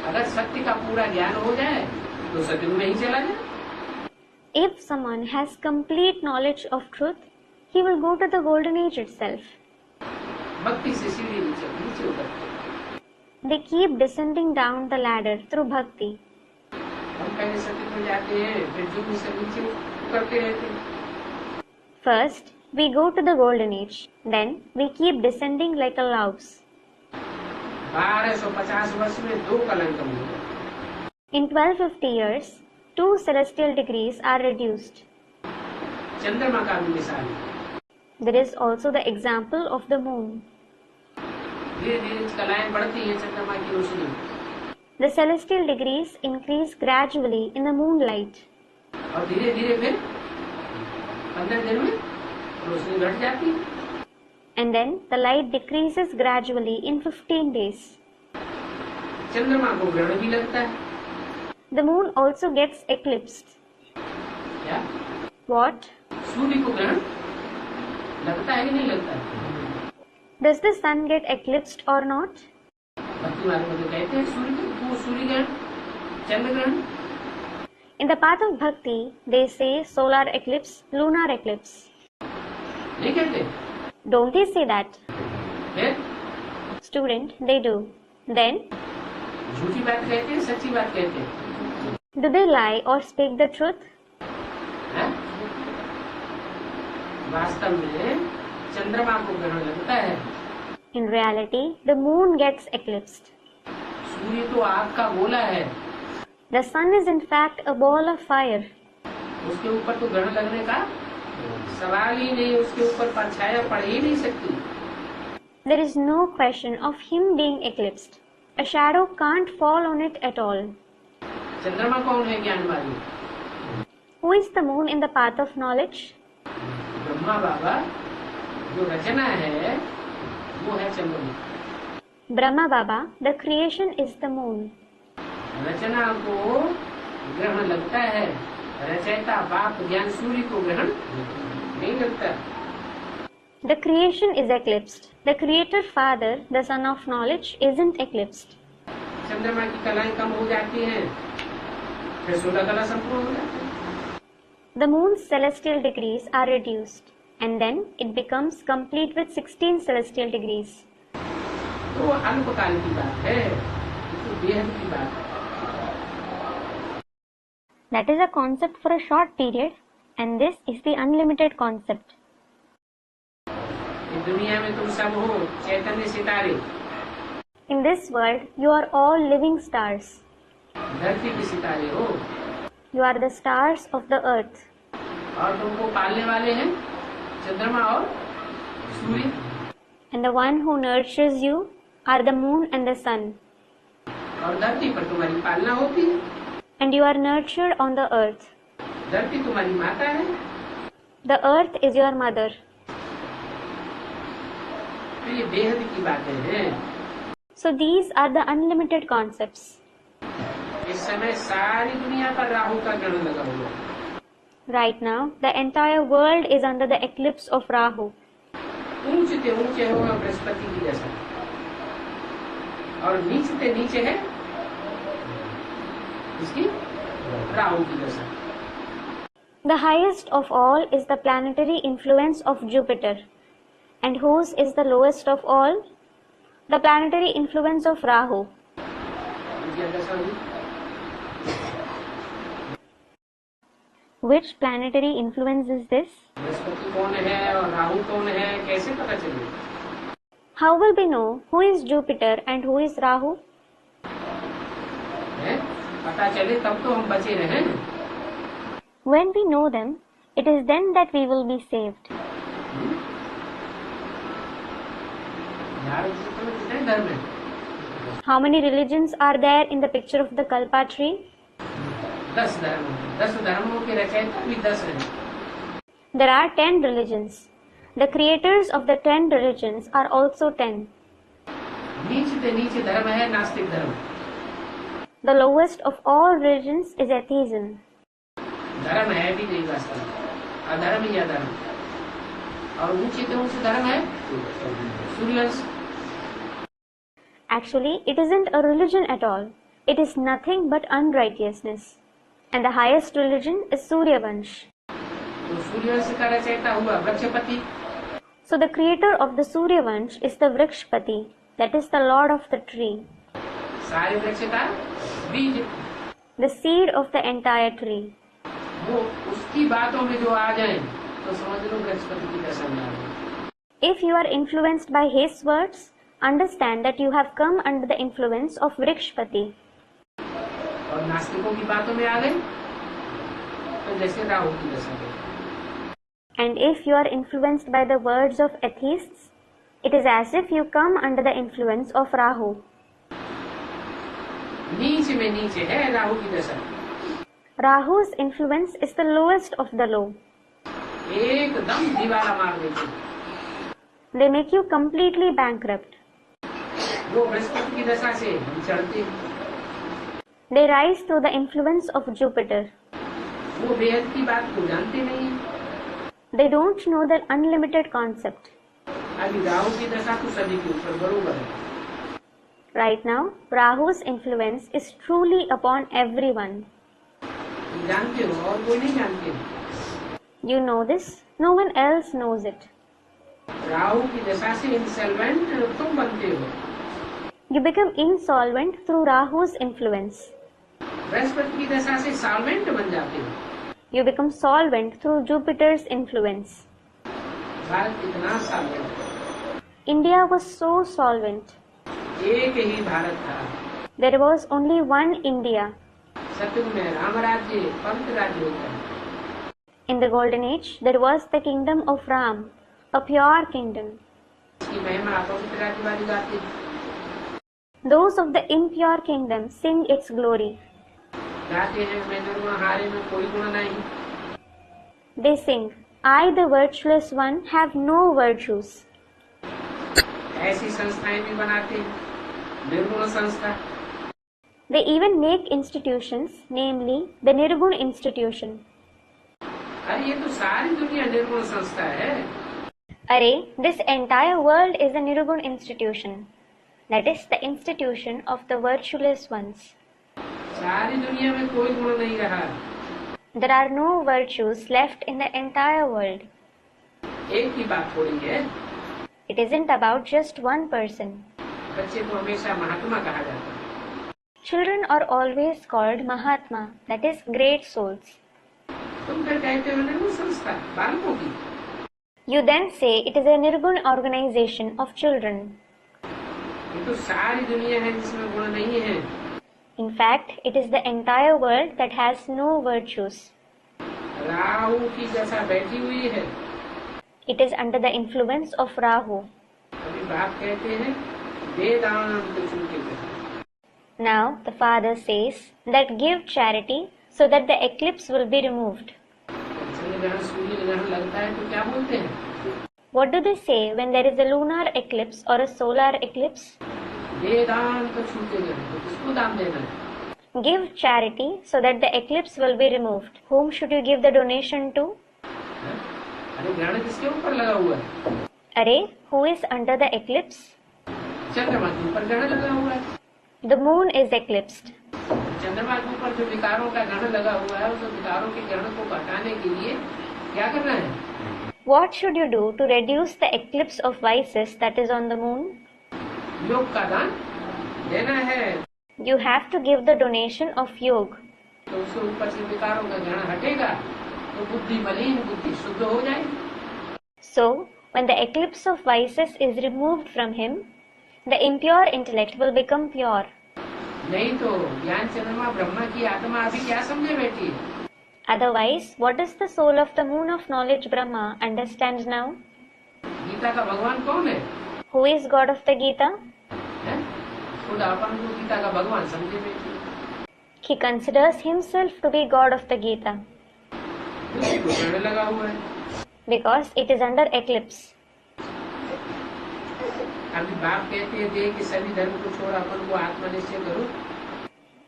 अगर सत्य का पूरा ज्ञान हो जाए तो सतयुग में ही चला जाए। If someone has complete knowledge of truth, he will go to the golden age itself. भक्ति से सीढ़ी नीचे उतरती। They keep descending down the ladder through bhakti. हम पहले सतयुग में जाते हैं, फिर युग से नीचे उतरते रहते हैं। First, we go to the golden age. Then we keep descending like a louse. 1250 वर्ष में 2 कलंक हुए। In 1250 years, 2 celestial degrees are reduced. चंद्रमा का भी मिसाल है। There is also the example of the moon. धीरे धीरे कलाएं बढ़ती हैं चंद्रमा की रोशनी। The celestial degrees increase gradually in the moonlight. और धीरे धीरे फिर 15 दिन में रोशनी घट जाती है। And then the light decreases gradually in 15 days. चंद्रमा को ग्रहण भी लगता है। The moon also gets eclipsed. क्या? What? सूर्य को ग्रहण लगता है कि नहीं लगता है? Does the sun get eclipsed or not? भक्ति मार्ग में तो कहते हैं सूर्य ग्रहण, चंद्र ग्रहण। In the path of bhakti, they say solar eclipse, lunar eclipse. नहीं कहते? Don't they say that? फिर Student, they do. Then, झूठी बात कहते हैं, सच्ची बात कहते हैं। do they lie or speak the truth? हैं? वास्तव में चंद्रमा को ग्रहण लगता है। In reality, the moon gets eclipsed. सूर्य तो आग का गोला है। The sun is in fact a ball of fire. उसके ऊपर तो ग्रहण लगने का सवाल ही नहीं, उसके ऊपर परछाया पड़ ही नहीं सकती। There is no question of him being eclipsed. A shadow can't fall on it at all. चंद्रमा कौन है ज्ञानवादी? Who is the moon in the path of knowledge? Brahma बाबा। जो रचना है वो है चंद्रमा। Brahma Baba, the creation is the moon. रचना को ग्रहण लगता है, रचयिता बाप ज्ञान सूर्य को ग्रहण नहीं लगता। The creation is eclipsed. The creator father, the son of knowledge, isn't eclipsed. चंद्रमा की कलाएं कम हो जाती हैं, फिर 16 कला संपूर्ण हो जाती है। The moon's celestial degrees are reduced, and then it becomes complete with 16 celestial degrees. तो वो अल्पकाल की बात है, तो बेहद की बात है। That is a concept for a short period, and this is the unlimited concept. इस दुनिया में तुम सब हो चैतन्य सितारे। In this world, you are all living stars. धरती के सितारे हो। You are the stars of the earth. और तुमको पालने वाले हैं चंद्रमा और सूर्य। and the one who nurtures you are the moon and the sun. और धरती पर तुम्हारी पालना होती है। And you are nurtured on the earth. धरती तुम्हारी माता है। The earth is your mother. तो ये बेहद की बातें हैं। So these are the unlimited concepts. इस समय सारी दुनिया पर राहु का ग्रहण लगा हुआ है। Right now, the entire world is under the eclipse of Rahu. ऊंचे ऊंचे होगा बृहस्पति की दशा और नीचे नीचे है इसकी राहु की दशा। The highest of all is the planetary influence of Jupiter. And whose is the lowest of all? The planetary influence of Rahu. क्या दशा हुई? Which planetary influence is this? Brihaspati कौन है और राहु कौन है, कैसे पता चलेगा? How will we know who is Jupiter and who is Rahu? पता चले तब तो हम बचे रहें। When we know them, it is then that we will be saved. कितने धर्म है? How many religions are there in the picture of the Kalpa tree? 10 धर्म। 10 धर्मों के रचयिता भी 10 हैं। There are 10 religions. The creators of the 10 religions are also 10. नीचे धर्म है नास्तिक धर्म। The lowest of all religions is atheism. धर्म है भी नहीं वास्तव में, अधर्म ही अधर्म। और ऊंचे धर्म है Suryavansh. Actually, it isn't a religion at all. It is nothing but unrighteousness. And the highest religion is Suryavansh. तो सूर्यवंश का रचयिता हुआ वृक्षपति। So the creator of the Suryavansh is the Vrikshpati, that is the lord of the tree. सारे वृक्ष का बीज। The seed of the entire tree. वो उसकी बातों में जो आ जाए तो समझ लो वृक्षपति की दशा में आ गए। If you are influenced by his words, understand that you have come under the influence of Vrikshpati. और नास्तिकों की बातों में आ गए तो जैसे राहु की दशा में। And if you are influenced by the words of atheists, it is as if you come under the influence of Rahu. नीचे में नीचे है राहु की दशा। Rahu's influence is the lowest of the low. एकदम दीवाला मार देते हैं। They make you completely bankrupt. वो बृहस्पति की दशा से हम चढ़ते हैं। They rise through the influence of Jupiter. वो बेहद की बात को जानते नहीं। They don't know the unlimited concept. अभी राहु की दशा तो सभी के ऊपर बरोबर है। Right now, Rahu's influence is truly upon everyone. जानते हो और कोई नहीं जानते। You know this, no one else knows it. Rahu की दशा से इंसॉल्वेंट तुम बनते हो। You become insolvent through Rahu's influence. Brihaspati की दशा से सॉल्वेंट बन जाते हो। You become solvent through Jupiter's influence. Bharat इतना solvent. India was so solvent. एक ही भारत था। There was only one India. सतयुग में राम राज्य पवित्र राज्य होता है। In the golden age, there was the kingdom of Ram, a pure kingdom. इसकी महिमा पवित्र राज्य वाली गाते। Those of the impure kingdom sing its glory. गाते हैं मैं निर्गुण हारे में कोई गुण नहीं। They sing, I the virtueless one have no virtues. ऐसी संस्थाएं भी बनाते हैं निर्गुण संस्था। They even make institutions, namely the Nirgun institution. अरे ये तो सारी दुनिया निर्गुण संस्था है। Array, this entire world is a Nirgun institution. That is the institution of the virtueless ones. सारी दुनिया में कोई गुण नहीं रहा। There are no virtues left in the entire world. एक ही बात थोड़ी है। It isn't about just one person. बच्चे को हमेशा महात्मा कहा जाता है। Children are always called Mahatma, that is great souls. तुम फिर कहते हो निर्गुण संस्था बालकों की। You then say it is a Nirgun organization of children. ये तो सारी दुनिया है जिसमें गुण नहीं है। In fact, it is the entire world that has no virtues. Rahu की दशा बैठी हुई है। It is under the influence of Rahu. अभी बाप कहते हैं वेदांत छूटे गए। Now the father says that give charity so that the eclipse will be removed. चंद्र ग्रहण सूर्य ग्रहण लगता है तो क्या बोलते हैं? What do they say when there is a lunar eclipse or a solar eclipse? वेदांत छूटे गए, तो किसको दान देना है? Give charity so that the eclipse will be removed. Whom should you give the donation to? अरे ग्रहण किसके ऊपर लगा हुआ है? Arey, who is under the eclipse? चंद्रमा के ऊपर ग्रहण लगा हुआ है। The moon is eclipsed. चंद्रमा के ऊपर जो विकारों का ग्रहण लगा हुआ है, उस विकारों के ग्रहण को हटाने के लिए क्या करना है? What should you do to reduce the eclipse of vices that is on the moon? योग का दान देना है। You have to give the donation of yoga. तो उसके ऊपर से विकारों का ग्रहण हटेगा तो बुद्धि मलिन, बुद्धि शुद्ध हो जाएगी। So, when the eclipse of vices is removed from him, the impure intellect will become pure. नहीं तो ज्ञान चंद्रमा ब्रह्मा की आत्मा अभी क्या समझे बैठी है? Otherwise, what does the soul of the moon of knowledge Brahma understand now? Gita का भगवान कौन है? Who is God of the Gita? है? खुद अपन को गीता का भगवान समझे बैठी है। He considers himself to be God of the Gita उसी को ग्रहण लगा हुआ है। because it is under eclipse. अभी बाप कहते हैं दे कि सभी धर्म को छोड़ अपन को आत्मनिश्चय करो।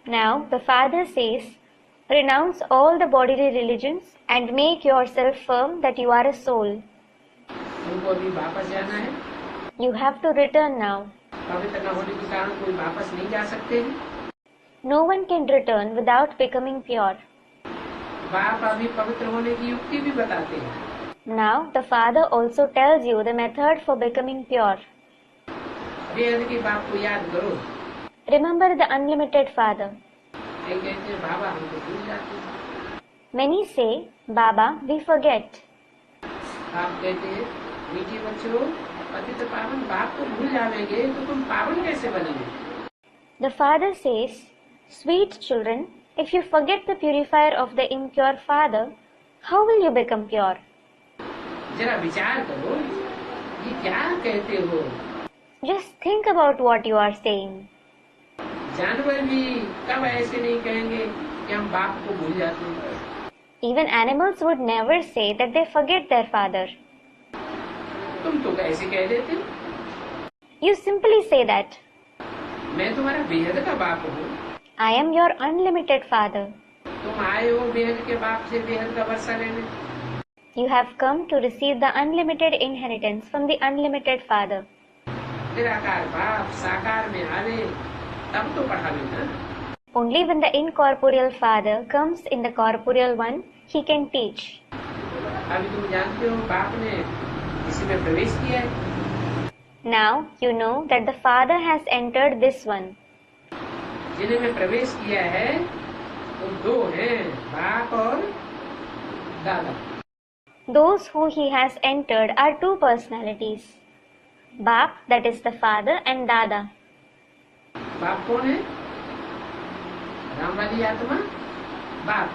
Now the father says, renounce all the bodily religions and make yourself firm that you are a soul. उनको अभी वापस जाना है। You have to return now. पवित्र न होने के कारण कोई वापस नहीं जा सकते हैं। No one can return without becoming pure. बाप अभी पवित्र होने की युक्ति भी बताते हैं। Now the father also tells you the method for becoming pure. वेद के बाप को याद करो। Remember the unlimited father. ये कहते हैं बाबा हमको भूल जाते हैं। Many say, Baba, we forget. आप कहते हैं मीठे बच्चों पतित पावन बाप को भूल जाओगे तो तुम पावन कैसे बनेंगे? The father says, sweet children, if you forget the purifier of the impure father, how will you become pure? जरा विचार करो, ये क्या कहते हो? Just think about what you are saying. जानवर भी कब ऐसे नहीं कहेंगे कि हम बाप को भूल जाते हैं। Even animals would never say that they forget their father. तुम तो कैसे कह देते हो? You simply say that. मैं तुम्हारा बेहद का बाप हूँ। I am your unlimited father. तुम आए हो बेहद के बाप से बेहद का वर्षा लेने। You have come to receive the unlimited inheritance from the unlimited father. निराकार बाप साकार में आवे तब तो पढ़ावे ना। Only when the incorporeal father comes in the corporeal one, he can teach. अभी तुम जानते हो बाप ने इसी में प्रवेश किया है। Now you know that the father has entered this one. जिन्हें में प्रवेश किया है वो दो हैं, बाप और दादा। Those who he has entered are two personalities. Baap, that is the father, and Dada. बाप कौन है? राम वाली आत्मा बाप,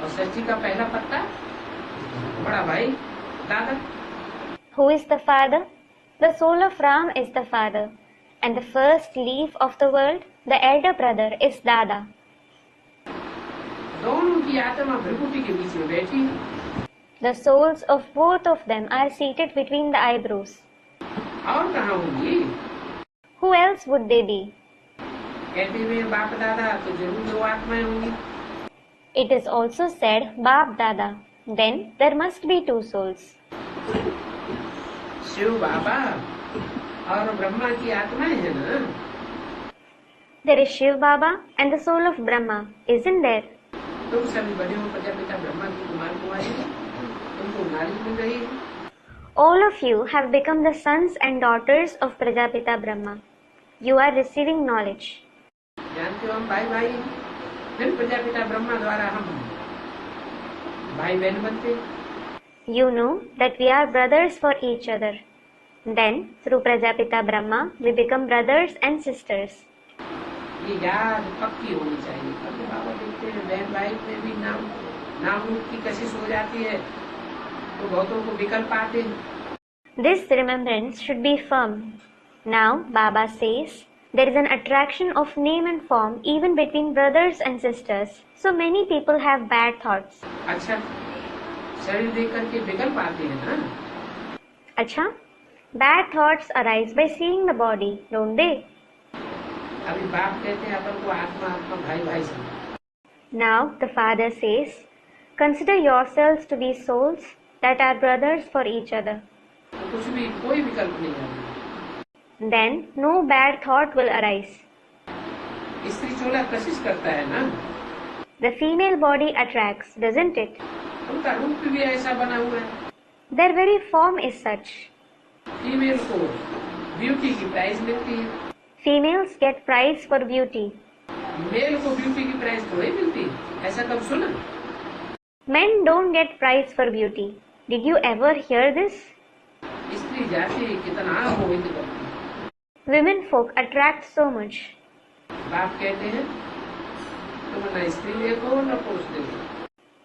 और सृष्टि का पहला पत्ता बड़ा भाई दादा। Who is the father? The soul of Ram is the father, and the first leaf of the world, the elder brother, is Dada. दोनों की आत्मा भ्रुकुटी के बीच में बैठी है। The souls of both of them are seated between the eyebrows. और कहाँ होंगी? Who else would they be? कहते हुए बाप दादा तो जरूर दो आत्माएं होंगी। It is also said Baap Dada. Then there must be two souls. Shiv बाबा और ब्रह्मा की आत्माएं है ना? There is Shiv Baba and the soul of Brahma, isn't there? तुम सभी बड़े हो प्रजापिता ब्रह्मा की कुमार कुमारी, तुमको नारी मिल रही है। All of you have become the sons and daughters of Prajapita Brahma. You are receiving knowledge. जानते हो हम भाई भाई, फिर प्रजापिता ब्रह्मा द्वारा हम भाई बहन बनते। You know that we are brothers for each other. Then, through Prajapita Brahma, we become brothers and sisters. ये याद पक्की होनी चाहिए। कभी बाबा देखते हैं बहन भाई में भी नाम रूप की कशिश हो जाती है तो बहुतों को विकल्प आते हैं। This remembrance should be firm. Now, Baba says, there is an attraction of name and form even between brothers and sisters. So many people have bad thoughts. अच्छा, शरीर देख करके बिगड़ पाते हैं ना? अच्छा, bad thoughts arise by seeing the body, don't they? अभी बाप कहते हैं अपन को आत्मा आत्मा भाई भाई समझो. Now the Father says, consider yourselves to be souls that are brothers for each other. तो कुछ भी कोई विकल्प नहीं है. Then no bad thought will arise. स्त्री चोला कशिश करता है ना? The female body attracts, doesn't it? उनका रूप भी ऐसा बना हुआ है. Their very form is such. Female को ब्यूटी की प्राइज मिलती है. Females get prize for beauty. Male को ब्यूटी की प्राइज थोड़ी मिलती, ऐसा कब सुना? Men don't get prize for beauty. Did you ever hear this? स्त्री जाति कितना मोहित करती है. Women folk attract so much. बाप कहते हैं तुम न स्त्री देखो न पुरुष देखो.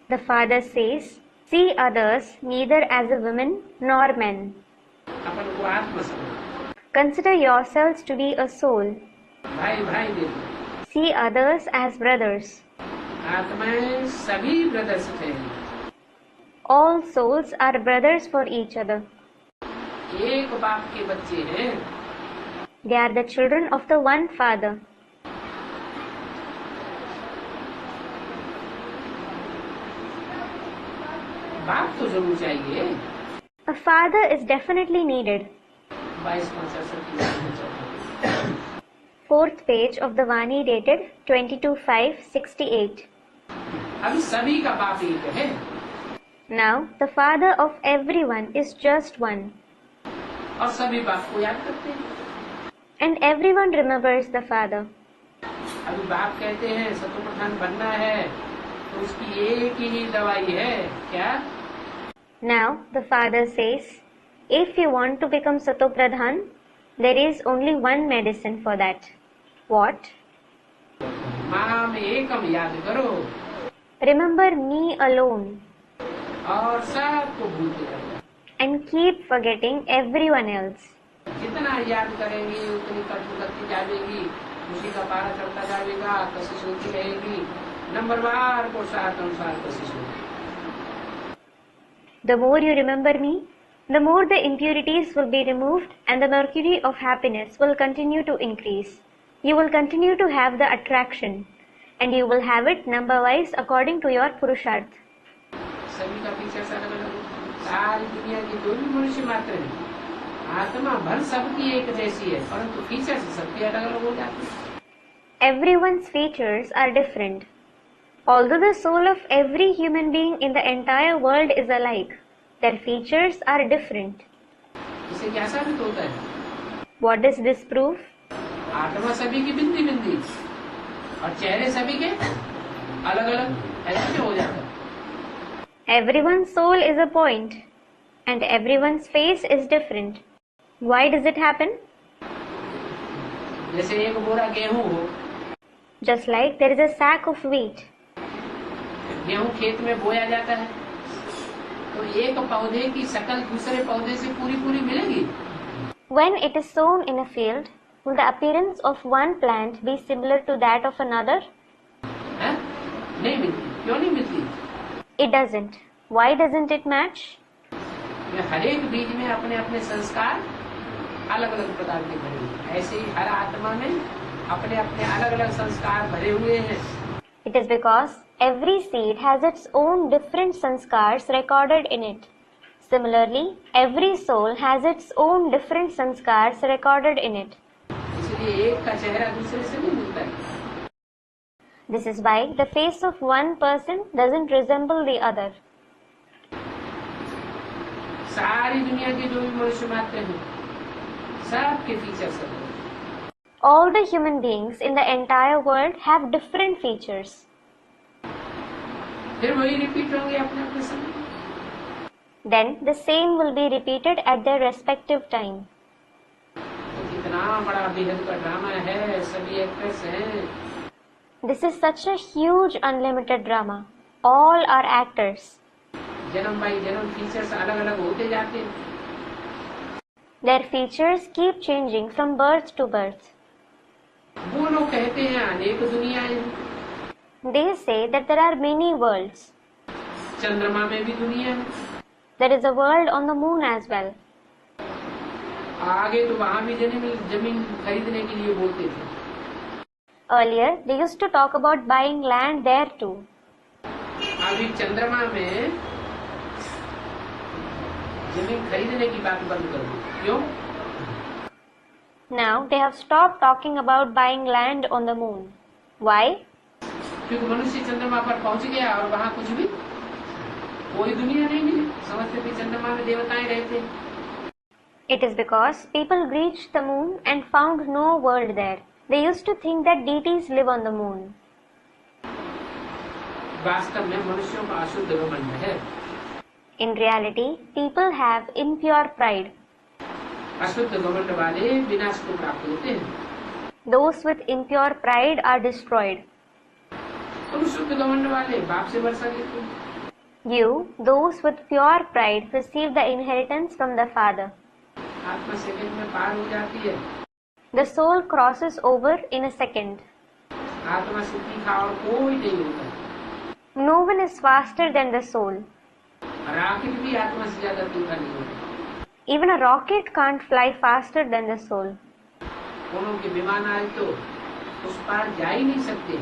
The Father says, see others neither as a woman nor men. अपन को आत्मा समझो. Consider yourselves to be a soul. भाई भाई देखो. See others as brothers. आत्माएं सभी ब्रदर्स थे. All souls are brothers for each other. एक बाप के बच्चे हैं. They are the children of the one Father. बाप तो जरूर चाहिए. A father is definitely needed. 22 Fourth page of the Vani dated 22/5/68. अभी सभी का बाप एक है. Now the Father of everyone is just one. और सभी बाप को याद करते हैं. And everyone remembers the Father. अभी बाप कहते हैं सतो प्रधान बनना है तो उसकी एक ही दवाई है. क्या? Now the Father says, if you want to become Sato Pradhan, there is only one medicine for that. What? माम एकम याद करो. Remember me alone. और सबको भूलते रहो. And keep forgetting everyone else. जितना याद करेंगे उतनी कटु करती जाएगी. उसी का पारा चढ़ता जाएगा. कशिश होती रहेगी. नंबरवार को साथ अनुसार कशिश होगी. The more you remember me, the more the impurities will be removed and the mercury of happiness will continue to increase. You will continue to have the attraction and you will have it number-wise according to your Purusharth. सभी का features अलग अलग. सारी दुनिया की जो भी मनुष्य मात्र है आत्मा भर सबकी एक जैसी है परंतु फीचर्स सबके अलग अलग हो जाते हैं. Everyone's features are different. Although the soul of every human being in the entire world is alike, their features are different. इससे क्या साबित होता है? What does this prove? आत्मा सभी की बिंदी बिंदी और चेहरे सभी के अलग अलग. ऐसा क्यों हो जाता है? Everyone's soul is a point and everyone's face is different. Why does it happen? जैसे एक बोरा गेहूं हो. Just like there is a sack of wheat. गेहूं खेत में बोया जाता है तो एक पौधे की शकल दूसरे पौधे से पूरी पूरी मिलेगी. When it is sown in a field, will the appearance of one plant be similar to that of another? है? नहीं मिलती. क्यों नहीं मिलती? It doesn't. Why doesn't it match? हर एक बीज में अपने अपने संस्कार अलग अलग प्रकार के भरे हुए. ऐसे ही हर आत्मा में अपने अपने अलग अलग संस्कार भरे हुए हैं. It is because every seed has its own different sanskars recorded in it. Similarly, every soul has its own different sanskars recorded in it. इसलिए एक का चेहरा दूसरे से नहीं मिलता है. This is why the face of one person doesn't resemble the other. सारी दुनिया के जो भी मनुष्य मात्र हैं सबके फीचर्स अलग. All the human beings in the entire world have different features. फिर वही रिपीट होंगे अपने अपने समय. Then the same will be repeated at their respective time. कितना बड़ा बेहद का ड्रामा है. सभी एक्टर्स हैं. This is such a huge unlimited drama. All are actors. जन्म बाई जन्म फीचर्स अलग अलग होते जाते हैं. Their features keep changing from birth to birth. वो लोग कहते हैं अनेक दुनियाएं हैं। They say that there are many worlds. चंद्रमा में भी दुनिया है। There is a world on the moon as well. आगे तो वहाँ भी जमीन खरीदने के लिए बोलते थे। Earlier, they used to talk about buying land there too. अभी चंद्रमा में जमीन खरीदने की बात बंद कर दी। क्यों? Now, they have stopped talking about buying land on the moon. Why? क्योंकि मनुष्य चंद्रमा पर पहुंच गया और वहाँ कुछ भी कोई दुनिया नहीं मिली। समझते थे चंद्रमा में देवताएं रहते। It is because people reached the moon and found no world there. They used to think that deities live on the moon. वास्तव में मनुष्यों का अशुद्ध घमंड है। In reality, people have impure pride. अशुद्ध घमंड वाले विनाश को प्राप्त होते हैं। Those with impure pride are destroyed. तुम शुद्ध घमंड वाले बाप से वर्षा लेते हो। You, those with pure pride, receive the inheritance from the Father. आत्मा सेकंड में पार हो जाती है। The soul crosses over in a second. आत्मा से तीखा और कोई नहीं होता। No one is faster than the soul. Rocket भी आत्मा से ज्यादा तीखा नहीं होता। Even a rocket can't fly faster than the soul. दोनों के विमान आज तो उस पार जा ही नहीं सकते।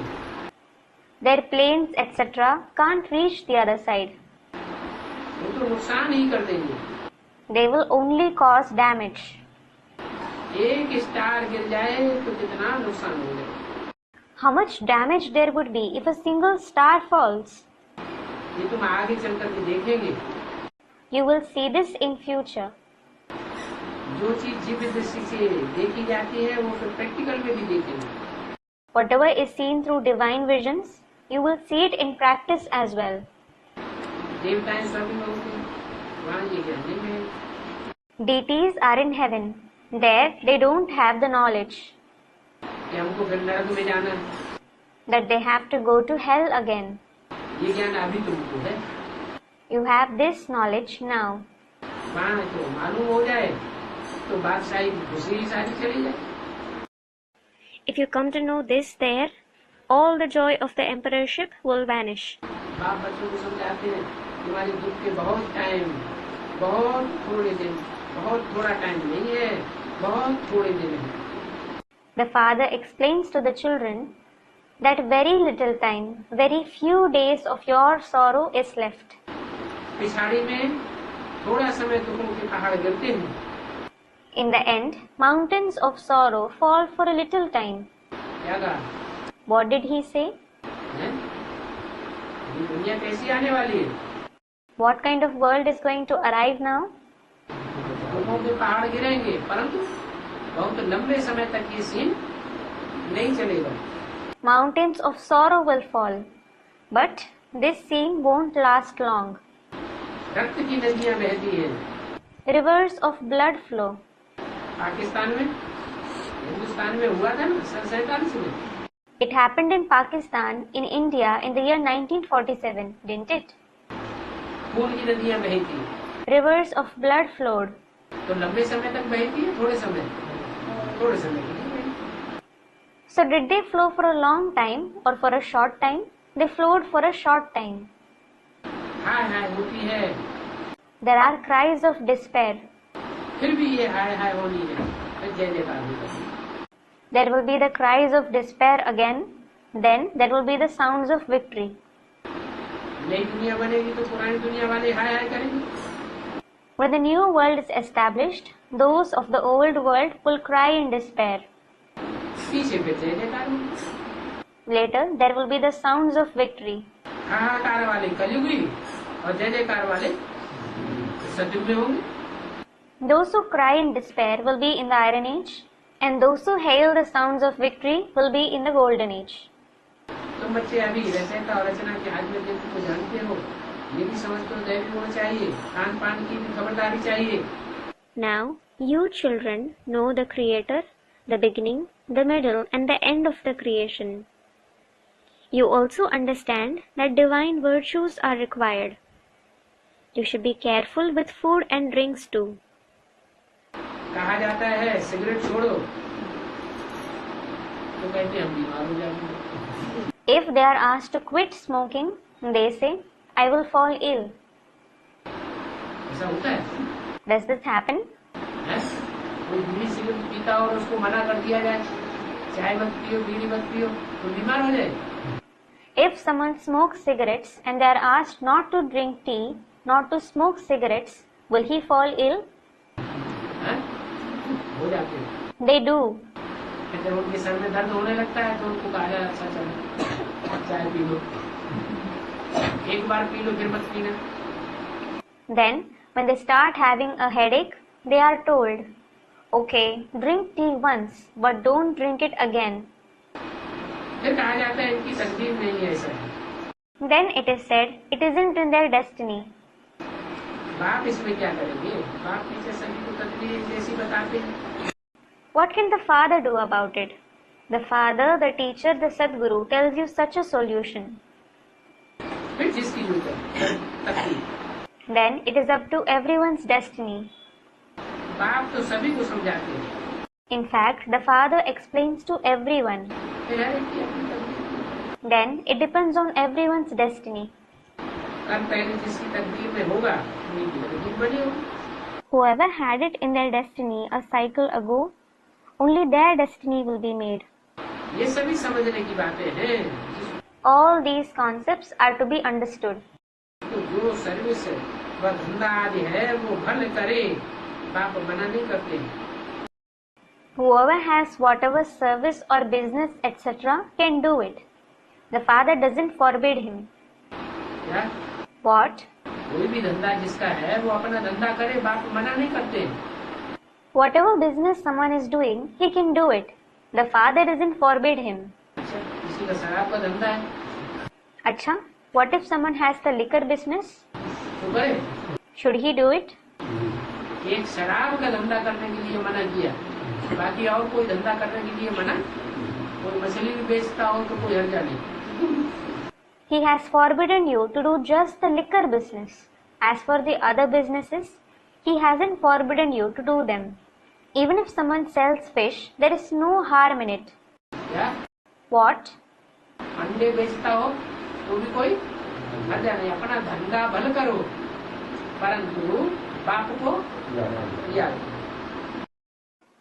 Their planes, etc., can't reach the other side. वो तो नुकसान ही कर देंगे। They will only cause damage. एक स्टार गिर जाए तो कितना नुकसान हो जाए। How much damage there would be if a single star falls? ये तुम आगे चल करके देखेंगे। You will see this in future. जो चीज जीव दृष्टि से देखी जाती है वो फिर प्रैक्टिकल में भी देखेंगे। Whatever is seen through divine visions, you will see it in practice as well. देवताएं स्वर्ग में होते हैं, वहाँ ये ज्ञान नहीं है। Deities are in heaven. There they don't have the knowledge कि हमको फिर नरक में जाना है। that they have to go to hell again. ये ज्ञान अभी तुमको है। You have this knowledge now. वहाँ तो मालूम हो जाए तो बादशाही की खुशी सारी चली जाए। If you come to know this there, all the joy of the emperorship will vanish. बाप बच्चों को समझाते हैं तुम्हारे दुख के बहुत टाइम, बहुत थोड़े दिन, बहुत थोड़ा टाइम नहीं है, बहुत थोड़े दिन है। The father explains to the children that very little time, very few days of your sorrow is left. पिछाड़ी में थोड़ा समय दुखों के पहाड़ गिरते हैं। In the end, mountains of sorrow fall for a little time. क्या कहा? What did he say? हैं? ये दुनिया कैसी आने वाली है? What kind of world is going to arrive now? दुखों के पहाड़ गिरेंगे, परंतु बहुत लंबे समय तक ये सीन नहीं चलेगा। Mountains of sorrow will fall, but this scene won't last long. रक्त की नदियां बहती हैं। Rivers of blood flow. Pakistan में, हिंदुस्तान में हुआ था ना 47 में। It happened in Pakistan, in India, in the year 1947, didn't it? खून की नदियां बहती। Rivers of blood flowed. तो लंबे समय तक बहती है, थोड़े समय के लिए। So did they flow for a long time or for a short time? They flowed for a short time. हाय हाय होती है। There are cries of despair. फिर भी ये हाय हाय होनी है, फिर जय जयकार होगी। There will be the cries of despair again. Then there will be the sounds of victory. नई दुनिया बनेगी तो पुरानी दुनिया वाले हाय हाय करेंगे। When the new world is established, those of the old world will cry in despair. पीछे फिर जय जयकार होगी। Later, there will be the sounds of victory. हाहाकार वाले कलयुगी और जय जयकार वाले सतयुग में होंगे। Those who cry in despair will be in the Iron Age, and those who hail the sounds of victory will be in the Golden Age. तुम बच्चे अभी रचयिता और रचना के आत्म तत्व को जानते हो, ये भी समझ तो दैवी होना चाहिए, खान पान की भी खबरदारी चाहिए। Now, you children know the Creator, the beginning, the middle, and the end of the creation. You also understand that divine virtues are required. You should be careful with food and drinks too. कहा जाता है cigarette छोड़ो, तो कहते हैं हम बीमार हो जाएंगे। If they are asked to quit smoking, they say, I will fall ill. ऐसा होता है? Does this happen? है? कोई बीड़ी सिगरेट पीता हो और उसको मना कर दिया जाए, चाय मत पियो, बीड़ी मत पियो, तो बीमार हो जाए। If someone smokes cigarettes and they are asked not to drink tea, not to smoke cigarettes, will he fall ill? है? हो जाते हैं। They do. जब उनके सर में दर्द होने लगता है तो उनको कहा जाए अच्छा चलो चाय पी लो, एक बार पी लो फिर मत पीना। Then, when they start having a headache, they are told, okay, drink tea once, but don't drink it again. फिर कहा जाता है इनकी तकदीर नहीं है ऐसा। Then it is said, it isn't in their destiny. बाप इसमें क्या करेंगे? बाप पीछे सभी को तकदीर जैसी बताते हैं। What can the father do about it? The father, the teacher, the Sadguru tells you such a solution. फिर जिसकी जो तकदीर, Then it is up to everyone's destiny. बाप तो सभी को समझाते हैं। In fact, the father explains to everyone. फिर हर एक की अपनी तकदीर। Then it depends on everyone's destiny. कल पहले जिसकी तकदीर में होगा उनकी तकदीर बनी होगी। Whoever had it in their destiny a cycle ago, only their destiny will be made. ये सभी समझने की बातें हैं। All these concepts are to be understood. तो जो सर्विस व धंधा आदि है वो भल करे, बाप मना नहीं करते। Whoever has whatever service or business etc. can do it. The father doesn't forbid him. क्या? What? कोई भी धंधा जिसका है वो अपना धंधा करे, बाप मना नहीं करते। Whatever business someone is doing, he can do it. The father doesn't forbid him. अच्छा, किसी का शराब का धंधा है Acha, what if someone has the liquor business? तो करे। Should he do it? एक शराब का धंधा करने के लिए मना किया, बाकी और कोई धंधा करने के लिए मना। कोई मछली भी बेचता हो तो कोई हर्जा नहीं। He has forbidden you to do just the liquor business. As for the other businesses, he hasn't forbidden you to do them. Even if someone sells fish, there is no harm in it. क्या? What? अंडे बेचता हो तो भी कोई हर्जा नहीं, अपना धंधा भल करो, परंतु बाप को याद।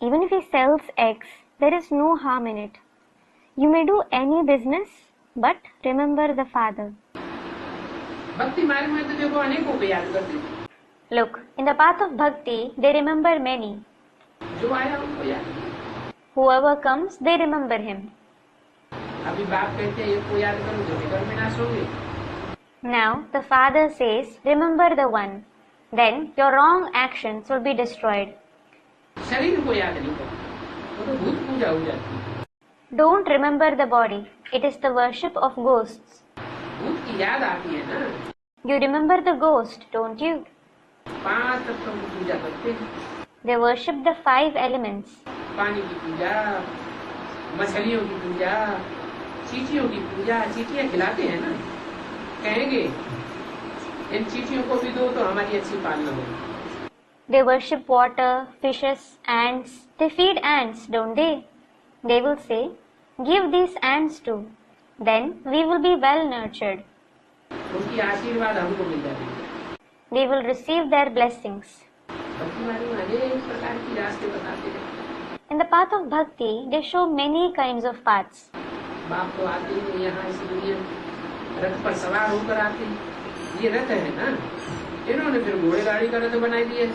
Even if he sells eggs, there is no harm in it. You may do any business, but remember the father. भक्ति मार्ग में तो देखो अनेकों को याद करते हैं। Look, in the path of bhakti, they remember many. जो आया उनको याद। Whoever comes, they remember him. अभी बाप कहते हैं एक को याद करो जो निकल विनाश होंगे। Now, the father says, remember the one. Then, your wrong actions will be destroyed. शरीर को याद नहीं करो, वो तो भूत पूजा हो जाती है। Don't remember the body. It is the worship of ghosts. भूत की याद आती है ना। You remember the ghost, don't you? 5 तत्वों की पूजा करते हैं। They worship the 5 elements. पानी की पूजा, मछलियों की पूजा, चींटियों की पूजा। चींटियां खिलाते हैं ना, कहेंगे इन चींटियों को भी दो तो हमारी अच्छी पालना होगी। They worship water, fishes, ants. They feed ants, don't they? They will say, give these ants too. Then we will be well nurtured. उनकी आशीर्वाद हमको मिल जाती है। We will receive their blessings. भक्ति मार्ग में अनेक प्रकार की रास्ते बताते हैं। In the path of bhakti, they show many kinds of paths. बाप तो आते हैं यहाँ इस दुनिया में, रथ पर सवार होकर आते हैं। ये रथ है ना, इन्होंने फिर घोड़े गाड़ी का रथ बना दिया।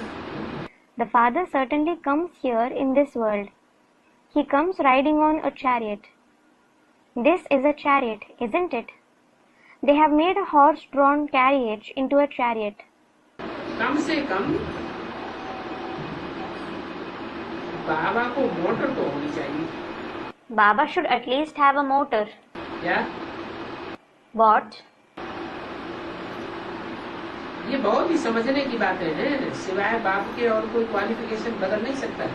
The father certainly comes here in this world. He comes riding on a chariot. This is a chariot, isn't it? They have made a horse-drawn carriage into a chariot. कम से कम बाबा को मोटर तो होनी चाहिए। Baba should at least have a motor. क्या? What? ये बहुत ही समझने की बातें हैं, सिवाय बाप के और कोई क्वालिफिकेशन बदल नहीं सकता।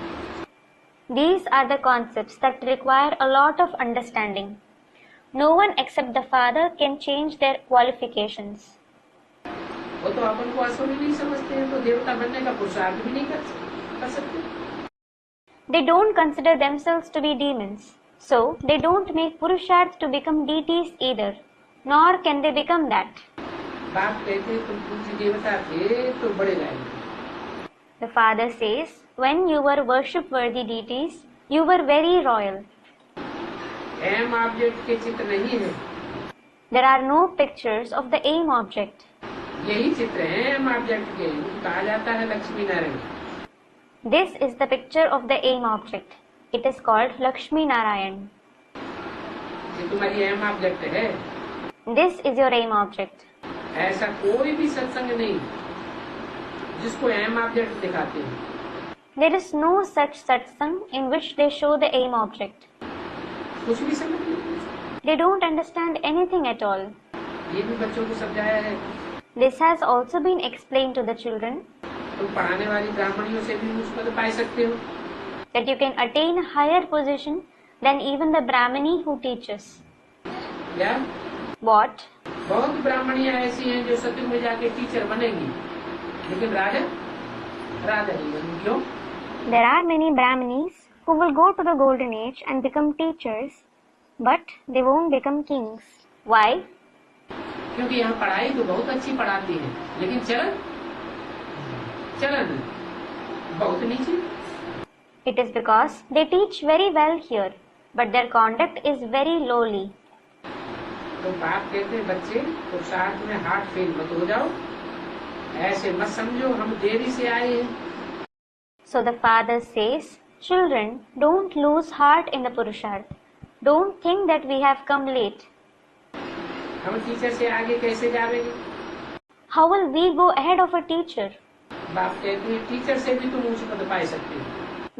These are the concepts that require a lot of understanding. No one except the father can change their qualifications. वो तो अपन को असुर नहीं समझते हैं, तो देवता बनने का पुरुषार्थ भी नहीं कर सकते। They don't consider themselves to be demons, so they don't make Purusharth to become deities either, nor can they become that. बाप कहते तुम पूज्य देवता थे तो बड़े राय। The father says, when you were worship-worthy deities, you were very royal. Aim object के चित्र नहीं है। There are no pictures of the aim object. यही चित्र है एम ऑब्जेक्ट के, कहा जाता है Lakshmi Narayan. This is the picture of the aim object. It is called Lakshmi Narayan. ये तुम्हारी एम ऑब्जेक्ट है। This is your aim object. ऐसा कोई भी सत्संग नहीं जिसको एम ऑब्जेक्ट दिखाते हैं। There is no such satsang in which they show the aim object. कुछ भी समझ नहीं। They don't understand anything at all. ये भी बच्चों को समझाया है। This has also been explained to the children तुम पढ़ाने वाली ब्राह्मणियों से भी उस पद पा सकते हो। that you can attain a higher position than even the Brahmini who teaches. या What? बहुत ब्राह्मणियां ऐसी हैं जो सत्युग में जाके टीचर बनेंगी, लेकिन राजा नहीं बनेंगी। क्यों? There are many Brahmanis who will go to the golden age and become teachers, but they won't become kings. Why? क्योंकि यहाँ पढ़ाई तो बहुत अच्छी पढ़ाती है, लेकिन चलन बहुत नीचे। It is because they teach very well here, but their conduct is very lowly. तो बाप कहते हैं बच्चे पुरुषार्थ में हार्ट फेल मत हो जाओ, ऐसे मत समझो हम देरी से आए हैं। So the father says, children, don't lose heart in the Purusharth. Don't think that we have come late. हम टीचर से आगे कैसे जाएंगे? How will we go ahead of a teacher? बाप कहते हैं टीचर से भी तुम ऊंच पद पा सकते हो।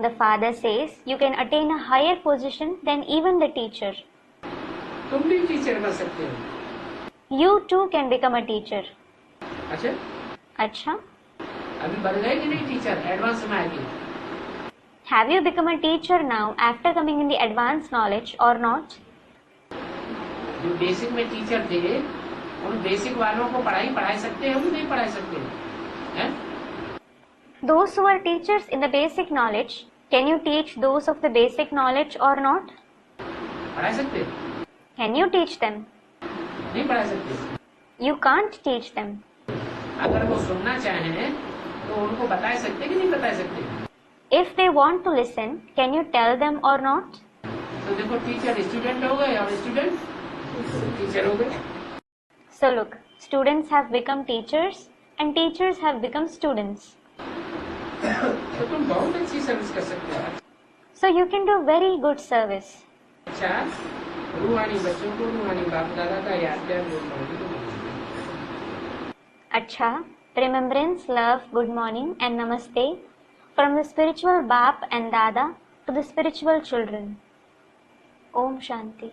The father says, you can attain a higher position than even the teacher. तुम भी टीचर बन सकते हो। You too can become a teacher. अच्छा, Acha? अभी बन गए कि नहीं टीचर एडवांस में आगे? Have you become a teacher now after coming in the advanced knowledge or not? जो बेसिक में टीचर थे उन बेसिक वालों को पढ़ा सकते हो कि नहीं पढ़ा सकते हैं? Those who are teachers in the basic knowledge, can you teach those of the basic knowledge or not? पढ़ा सकते हो? Can you teach them? नहीं पढ़ा सकते। You can't teach them. अगर वो सुनना चाहें तो उनको बता सकते कि नहीं बता सकते? If they want to listen, can you tell them or not? तो देखो टीचर स्टूडेंट हो गए और स्टूडेंट टीचर हो गए। So look, students have become teachers and teachers have become students. तो तुम बहुत अच्छी सर्विस कर सकते हो। So you can do very good service. अच्छा, रूहानी बच्चों को रूहानी बाप दादा का याद क्या Acha, remembrance, love, good morning and namaste from the spiritual Bap and Dada to the spiritual children. Om Shanti.